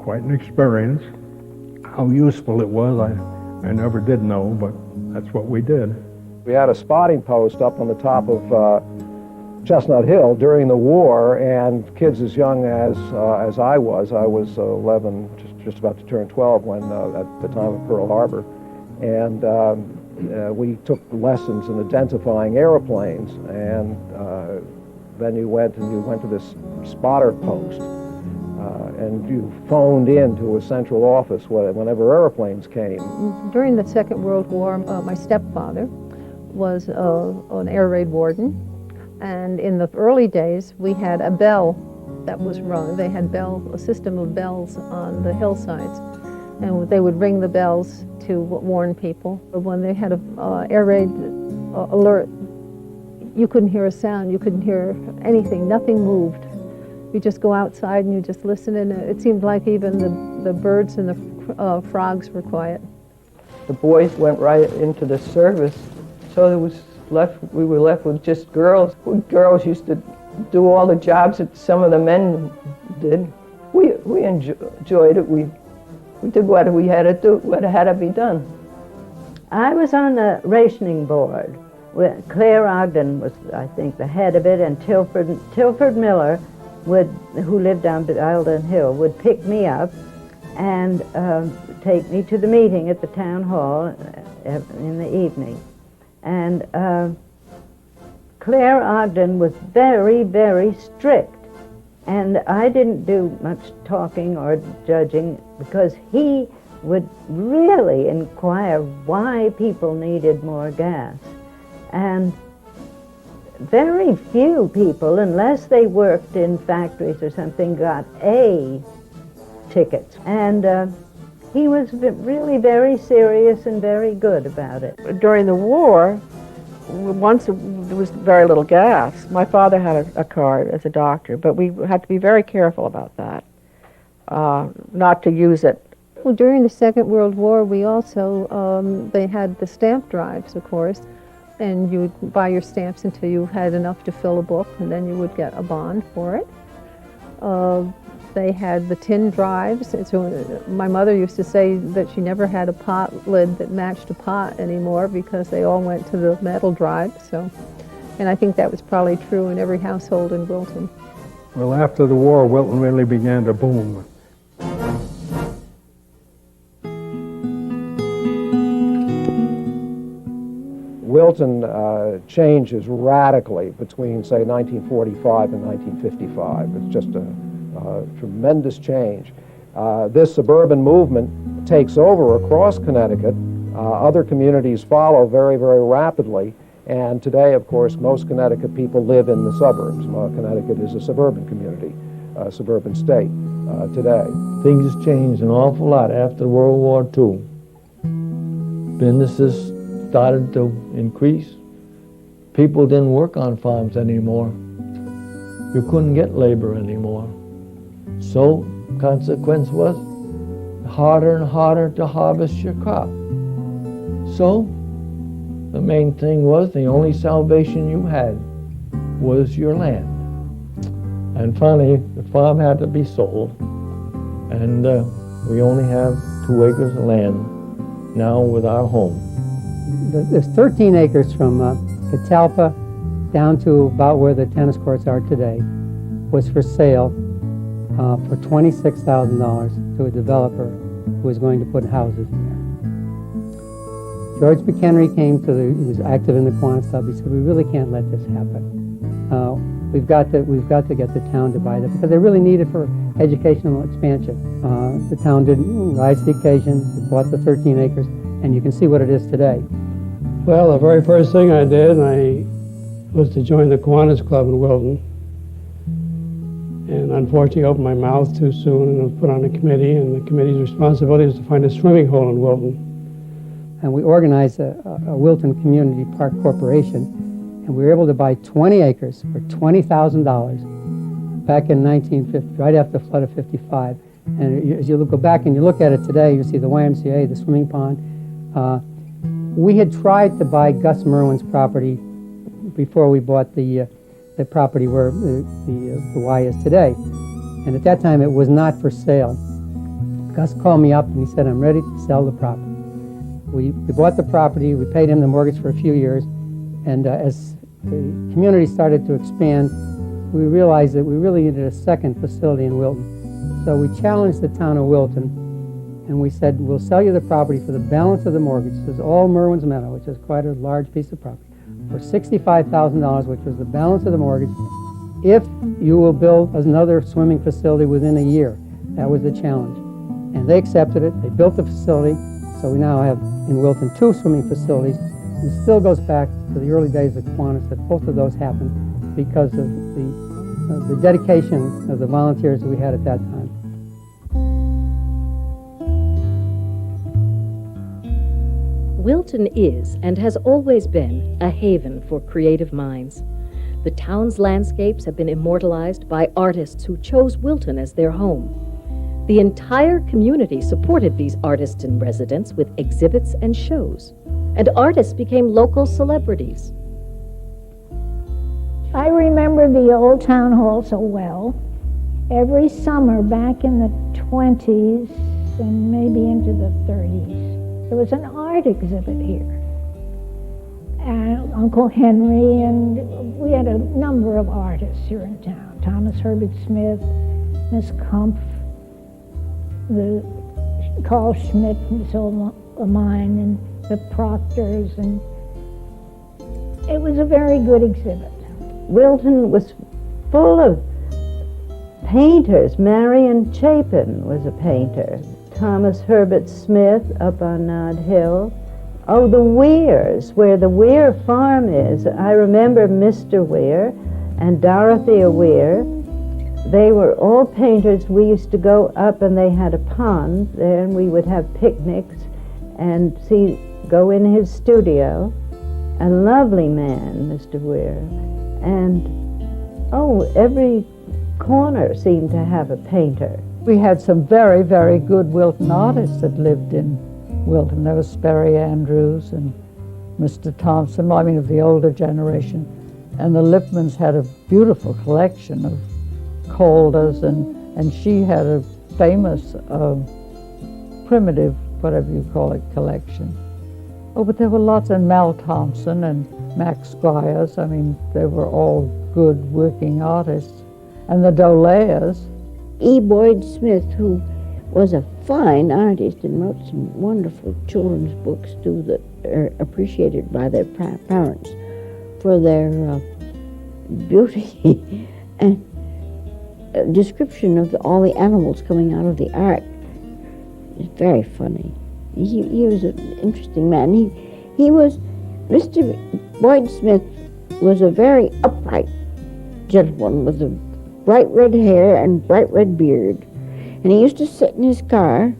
T: quite an experience. How useful it was, I never did know, but that's what we did.
K: We had a spotting post up on the top of Chestnut Hill during the war, and kids as young as I was 11, just about to turn 12 when at the time of Pearl Harbor, and we took lessons in identifying airplanes, and then you went to this spotter post, and you phoned into a central office whenever airplanes came.
J: During the Second World War, my stepfather was an air raid warden, and in the early days we had a bell that was rung. They had a system of bells on the hillsides, and they would ring the bells to warn people. When they had an air raid alert, you couldn't hear a sound, you couldn't hear anything, nothing moved. You just go outside and you just listen, and it seemed like even the birds and the frogs were quiet.
P: The boys went right into the service, so we were left with just girls. Girls used to do all the jobs that some of the men did. We enjoyed it. We did what we had to do, what had to be done.
G: I was on the rationing board. Claire Ogden was, I think, the head of it, and Tilford Miller, who lived on Eildon Hill, would pick me up and take me to the meeting at the town hall in the evening. And Claire Ogden was very, very strict. And I didn't do much talking or judging because he would really inquire why people needed more gas. And very few people, unless they worked in factories or something, got A tickets. And he was really very serious and very good about it.
P: During the war, once there was very little gas. My father had a card as a doctor, but we had to be very careful about that, not to use it.
J: Well, during the Second World War, we also, they had the stamp drives, of course, and you would buy your stamps until you had enough to fill a book, and then you would get a bond for it. They had the tin drives. So my mother used to say that she never had a pot lid that matched a pot anymore because they all went to the metal drive. So, and I think that was probably true in every household in Wilton.
T: Well, after the war, Wilton really began to boom.
K: Wilton changes radically between, say, 1945 and 1955. It's just a tremendous change. This suburban movement takes over across Connecticut. Other communities follow very, very rapidly. And today, of course, most Connecticut people live in the suburbs. Connecticut is a suburban community, a suburban state today.
H: Things changed an awful lot after World War II. Businesses started to increase. People didn't work on farms anymore. You couldn't get labor anymore. So, consequence was harder and harder to harvest your crop. So, the main thing was the only salvation you had was your land. And finally, the farm had to be sold, and we only have 2 acres of land now with our home.
I: There's 13 acres from Catalpa down to about where the tennis courts are today was for sale for $26,000 to a developer who was going to put houses in there. George McHenry came to he was active in the Kiwanis Club. He said, we really can't let this happen. We've got to get the town to buy that because they really need it for educational expansion. The town didn't rise to the occasion. It bought the 13 acres, and you can see what it is today.
C: Well, the very first thing I did, was to join the Kiwanis Club in Wilton. And unfortunately, I opened my mouth too soon and was put on a committee, and the committee's responsibility was to find a swimming hole in Wilton.
I: And we organized a Wilton Community Park Corporation, and we were able to buy 20 acres for $20,000 back in 1950, right after the flood of '55. And as you go back and you look at it today, you see the YMCA, the swimming pond. We had tried to buy Gus Merwin's property before we bought the property where the Y is today. And at that time, it was not for sale. Gus called me up and he said, I'm ready to sell the property. We bought the property, we paid him the mortgage for a few years, and as the community started to expand, we realized that we really needed a second facility in Wilton. So we challenged the town of Wilton, and we said, we'll sell you the property for the balance of the mortgage. This is all Merwin's Meadow, which is quite a large piece of property, for $65,000, which was the balance of the mortgage, if you will build another swimming facility within a year. That was the challenge. And they accepted it. They built the facility. So we now have in Wilton 2 swimming facilities. It still goes back to the early days of Kiwanis that both of those happened because of the dedication of the volunteers that we had at that time.
D: Wilton is and has always been a haven for creative minds. The town's landscapes have been immortalized by artists who chose Wilton as their home. The entire community supported these artists in residence with exhibits and shows, and artists became local celebrities.
W: I remember the old town hall so well. Every summer back in the 20s and maybe into the 30s, there was an art exhibit here. And Uncle Henry, and we had a number of artists here in town. Thomas Herbert Smith, Miss Kumpf, the Carl Schmidt from the Silver Mine, and the Proctors, and it was a very good exhibit.
G: Wilton was full of painters. Marion Chapin was a painter. Thomas Herbert Smith up on Nod Hill. Oh, the Weirs, where the Weir farm is. I remember Mr. Weir and Dorothea Weir. They were all painters. We used to go up and they had a pond there and we would have picnics and go in his studio. A lovely man, Mr. Weir. And, every corner seemed to have a painter.
X: We had some very, very good Wilton artists that lived in Wilton. There was Sperry Andrews and Mr. Thompson, of the older generation. And the Lipmans had a beautiful collection of Calder's, and she had a famous primitive, whatever you call it, collection. Oh, but there were lots, and Mal Thompson and Max Squires. They were all good working artists. And the Doleas.
Y: E. Boyd Smith, who was a fine artist and wrote some wonderful children's books, too, that are appreciated by their parents for their beauty and description of all the animals coming out of the ark. It's very funny. He was an interesting man. Mr. Boyd Smith was a very upright gentleman with a bright red hair and bright red beard. And he used to sit in his car,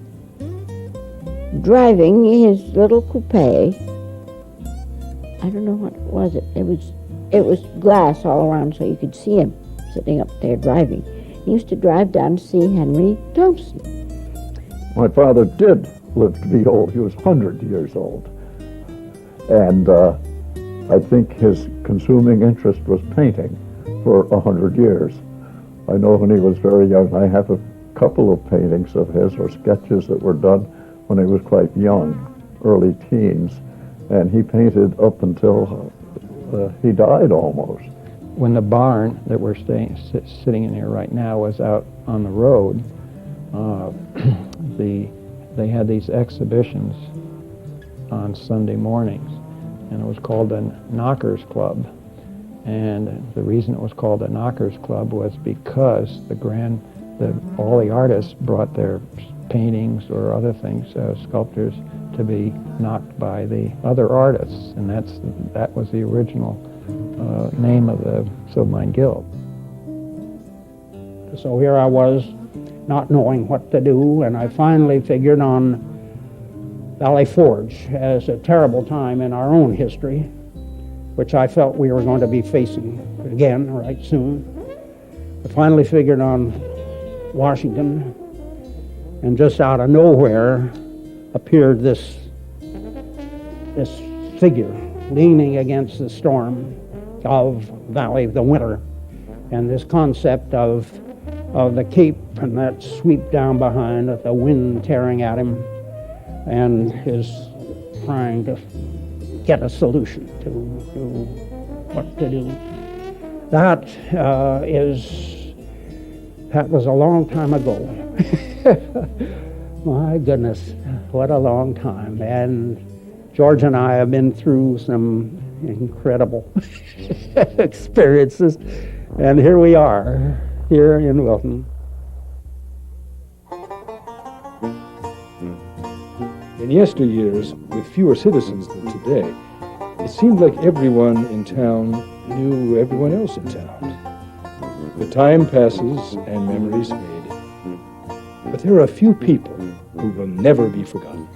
Y: driving his little coupe. I don't know what it was. It was glass all around so you could see him sitting up there driving. He used to drive down to see Henry Thompson.
O: My father did live to be old. He was 100 years old. And I think his consuming interest was painting for 100 years. I know when he was very young, I have a couple of paintings of his or sketches that were done when he was quite young, early teens, and he painted up until he died almost.
H: When the barn that we're sitting in here right now was out on the road, they had these exhibitions on Sunday mornings, and it was called the Knockers Club. And the reason it was called the Knockers Club was because all the artists brought their paintings or other things, sculptures, to be knocked by the other artists, and that was the original name of the Silvermine Guild.
C: So here I was, not knowing what to do, and I finally figured on Valley Forge as a terrible time in our own history, which I felt we were going to be facing again right soon. I finally figured on Washington, and just out of nowhere appeared this figure leaning against the storm of Valley of the Winter, and this concept of the cape and that sweep down behind with the wind tearing at him, and is trying to get a solution to what to do. That was a long time ago. My goodness, what a long time. And George and I have been through some incredible experiences, and here we are, here in Wilton.
B: In yesteryears, with fewer citizens than today, it seemed like everyone in town knew everyone else in town. The time passes and memories fade, but there are a few people who will never be forgotten.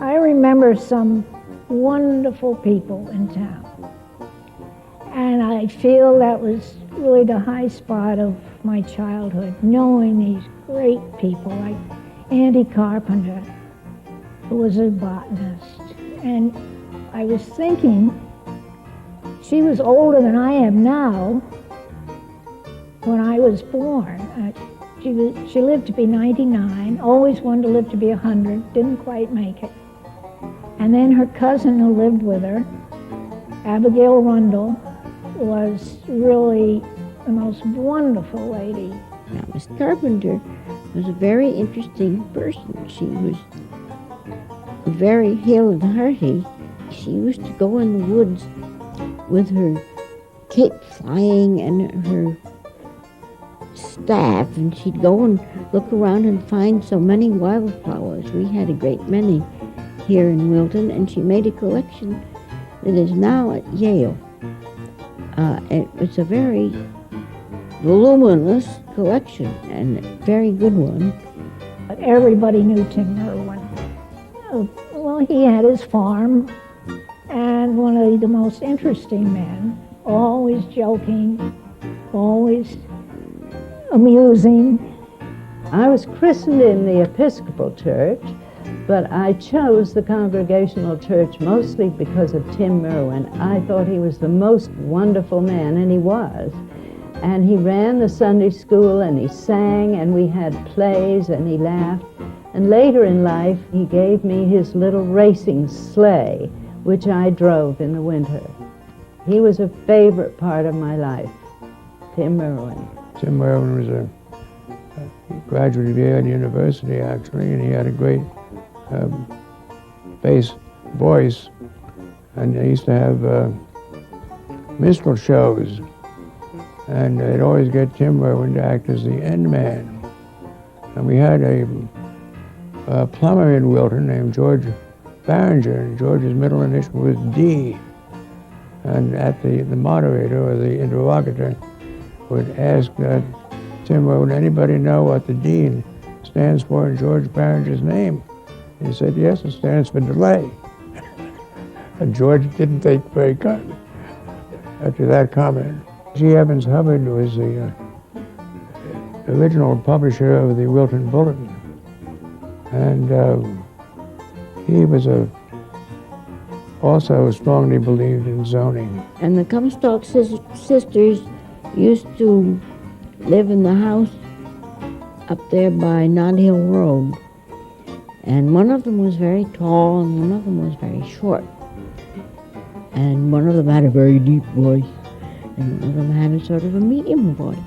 W: I remember some wonderful people in town, and I feel that was really the high spot of my childhood, knowing these great people like Andy Carpenter, who was a botanist. And I was thinking, she was older than I am now when I was born. She lived to be 99, always wanted to live to be 100, didn't quite make it. And then her cousin who lived with her, Abigail Rundle, was really the most wonderful lady.
Y: Now, Miss Carpenter was a very interesting person. She was very hale and hearty. She used to go in the woods with her cape flying and her staff, and she'd go and look around and find so many wildflowers. We had a great many here in Wilton, and she made a collection that is now at Yale. It was a very voluminous collection and a very good one.
W: Everybody knew Tim Merwin. Well, he had his farm, and one of the most interesting men, always joking, always amusing.
G: I was christened in the Episcopal Church, but I chose the Congregational Church mostly because of Tim Merwin. I thought he was the most wonderful man, and he was. And he ran the Sunday school, and he sang, and we had plays, and he laughed. And later in life, he gave me his little racing sleigh, which I drove in the winter. He was a favorite part of my life, Tim Merwin.
H: Tim Merwin was a graduate of Yale University, actually, and he had a great bass voice. And they used to have minstrel shows. And they'd always get Tim Merwin to act as the end man. And we had a plumber in Wilton named George Barringer, and George's middle initial was D. And at the moderator or the interrogator would ask Tim Merwin, anybody know what the D stands for in George Barringer's name? And he said, yes, it stands for delay. And George didn't take very kindly after that comment. G. Evans Hubbard was the original publisher of the Wilton Bulletin. And he was
N: also strongly believed in zoning.
Y: And the Comstock sisters used to live in the house up there by Nod Hill Road. And one of them was very tall and one of them was very short. And one of them had a very deep voice and one of them had a sort of a medium voice.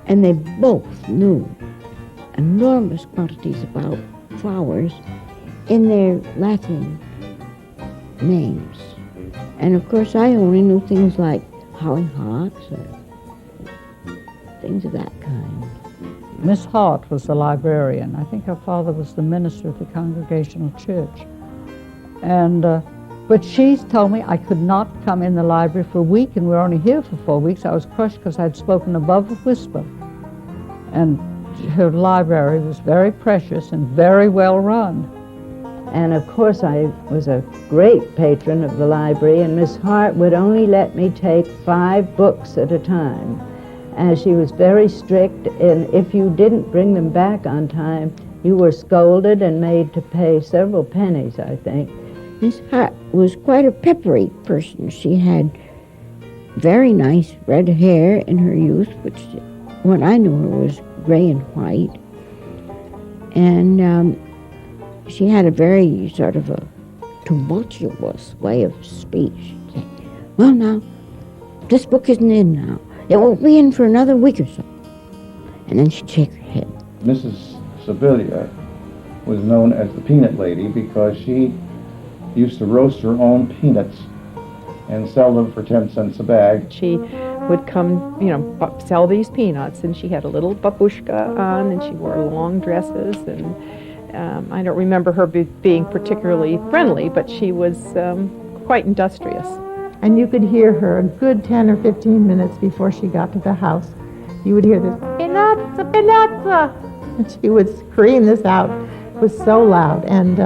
Y: And they both knew enormous quantities about flowers in their Latin names. And of course I only knew things like hollyhocks or things of that kind.
X: Miss Hart was the librarian. I think her father was the minister of the Congregational Church. And, but she told me I could not come in the library for a week, and we were only here for 4 weeks. I was crushed because I'd spoken above a whisper. And her library was very precious and very well run.
G: And of course I was a great patron of the library, and Miss Hart would only let me take 5 books at a time. And she was very strict, and if you didn't bring them back on time, you were scolded and made to pay several pennies, I think.
Y: Miss Hart was quite a peppery person. She had very nice red hair in her youth, which when I knew her was gray and white. And she had a very sort of a tumultuous way of speech. She'd say, well now, this book isn't in now. It won't be in for another week or so. And then she'd shake her head.
R: Mrs. Sibilia was known as the Peanut Lady because she used to roast her own peanuts and sell them for 10 cents a bag.
S: She would come, sell these peanuts, and she had a little babushka on, and she wore long dresses, and I don't remember her being particularly friendly, but she was quite industrious.
U: And you could hear her a good 10 or 15 minutes before she got to the house. You would hear this, "Pinazza, pinazza!" And she would scream this out. It was so loud, and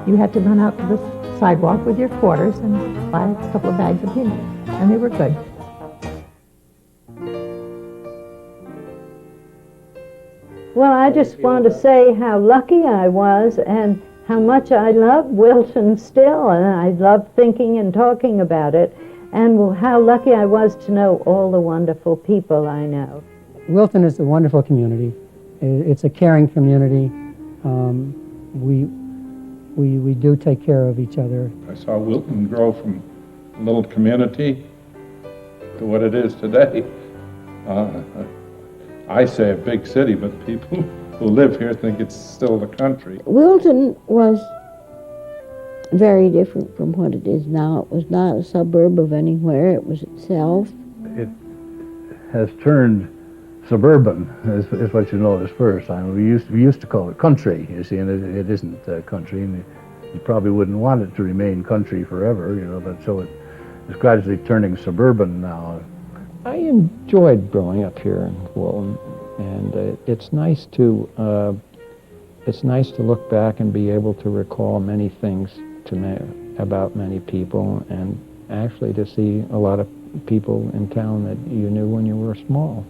U: you had to run out to the sidewalk with your quarters and buy a couple of bags of peanuts, and they were good.
G: Well, I just want to say how lucky I was and how much I love Wilton still, and I love thinking and talking about it, and how lucky I was to know all the wonderful people I know.
I: Wilton is a wonderful community. It's a caring community. We do take care of each other.
M: I saw Wilton grow from a little community to what it is today. I say a big city, but people who live here think it's still the country.
Y: Wilton was very different from what it is now. It was not a suburb of anywhere. It was itself.
O: It has turned suburban, is what you notice first. I mean, we used to call it country, you see, and it isn't country, and you probably wouldn't want it to remain country forever, but so it's gradually turning suburban now.
H: I enjoyed growing up here in Wilton, and it's nice to look back and be able to recall many things about many people, and actually to see a lot of people in town that you knew when you were small.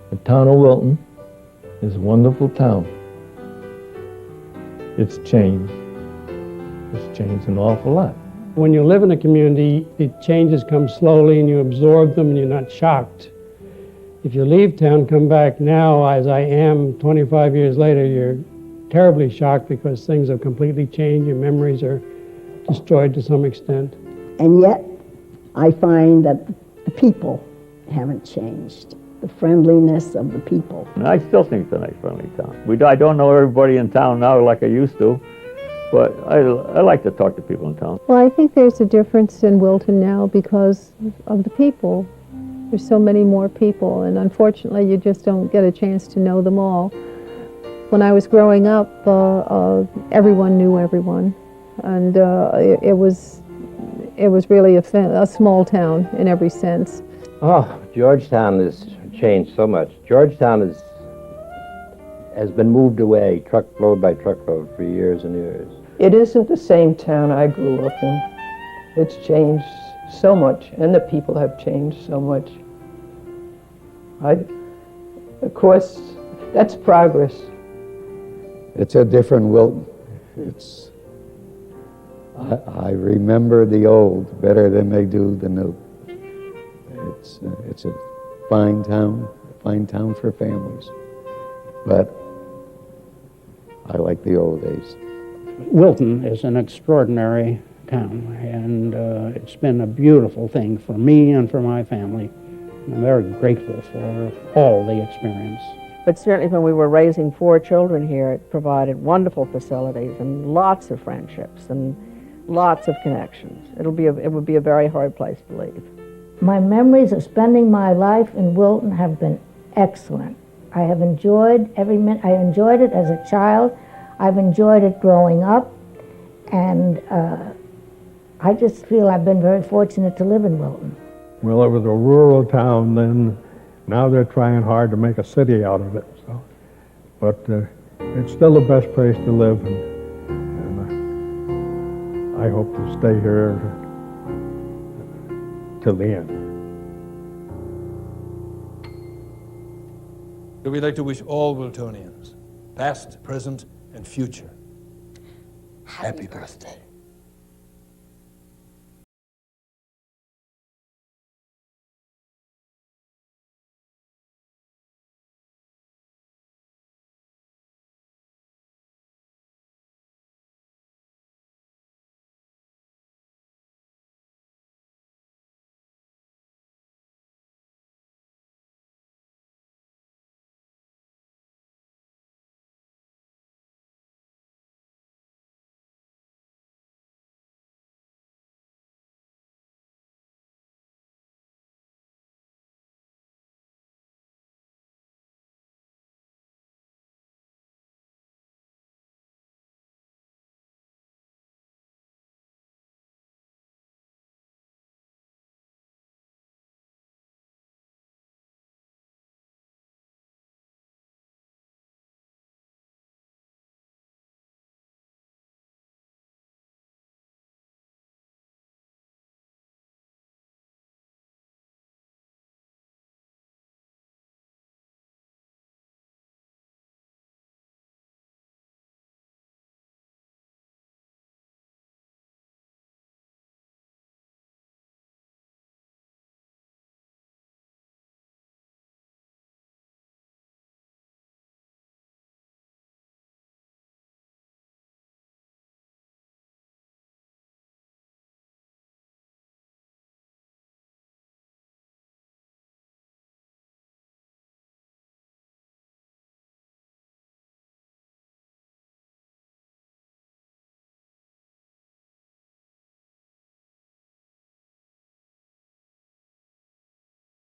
V: The town of Wilton is a wonderful town. It's changed. It's changed an awful lot.
C: When you live in a community, the changes come slowly and you absorb them and you're not shocked. If you leave town, come back now, as I am 25 years later, you're terribly shocked because things have completely changed. Your memories are destroyed to some extent.
L: And yet, I find that the people haven't changed. The friendliness of the people.
A: And I still think it's a nice, friendly town. I don't know everybody in town now like I used to, but I like to talk to people in town.
J: Well, I think there's a difference in Wilton now because of the people. There's so many more people, and unfortunately you just don't get a chance to know them all. When I was growing up, everyone knew everyone, and it was really a small town in every sense.
Q: Oh, Georgetown has changed so much. Georgetown has been moved away, truckload by truckload, for years and years.
U: It isn't the same town I grew up in. It's changed so much, and the people have changed so much. Of course, that's progress.
T: It's a different Wilton. It's
D: I remember the old better than they do the new. It's a fine town for families. But I like the old days.
C: Wilton is an extraordinary town, and it's been a beautiful thing for me and for my family. I'm very grateful for all the experience.
S: But certainly when we were raising 4 children here, it provided wonderful facilities and lots of friendships and lots of connections. It would be a very hard place to leave.
W: My memories of spending my life in Wilton have been excellent. I have enjoyed every minute. I enjoyed it as a child. I've enjoyed it growing up. And I just feel I've been very fortunate to live in Wilton.
T: Well, it was a rural town then. Now they're trying hard to make a city out of it. So, but it's still the best place to live, and I hope to stay here till the end.
B: So we'd like to wish all Wiltonians, past, present, and future, happy birthday.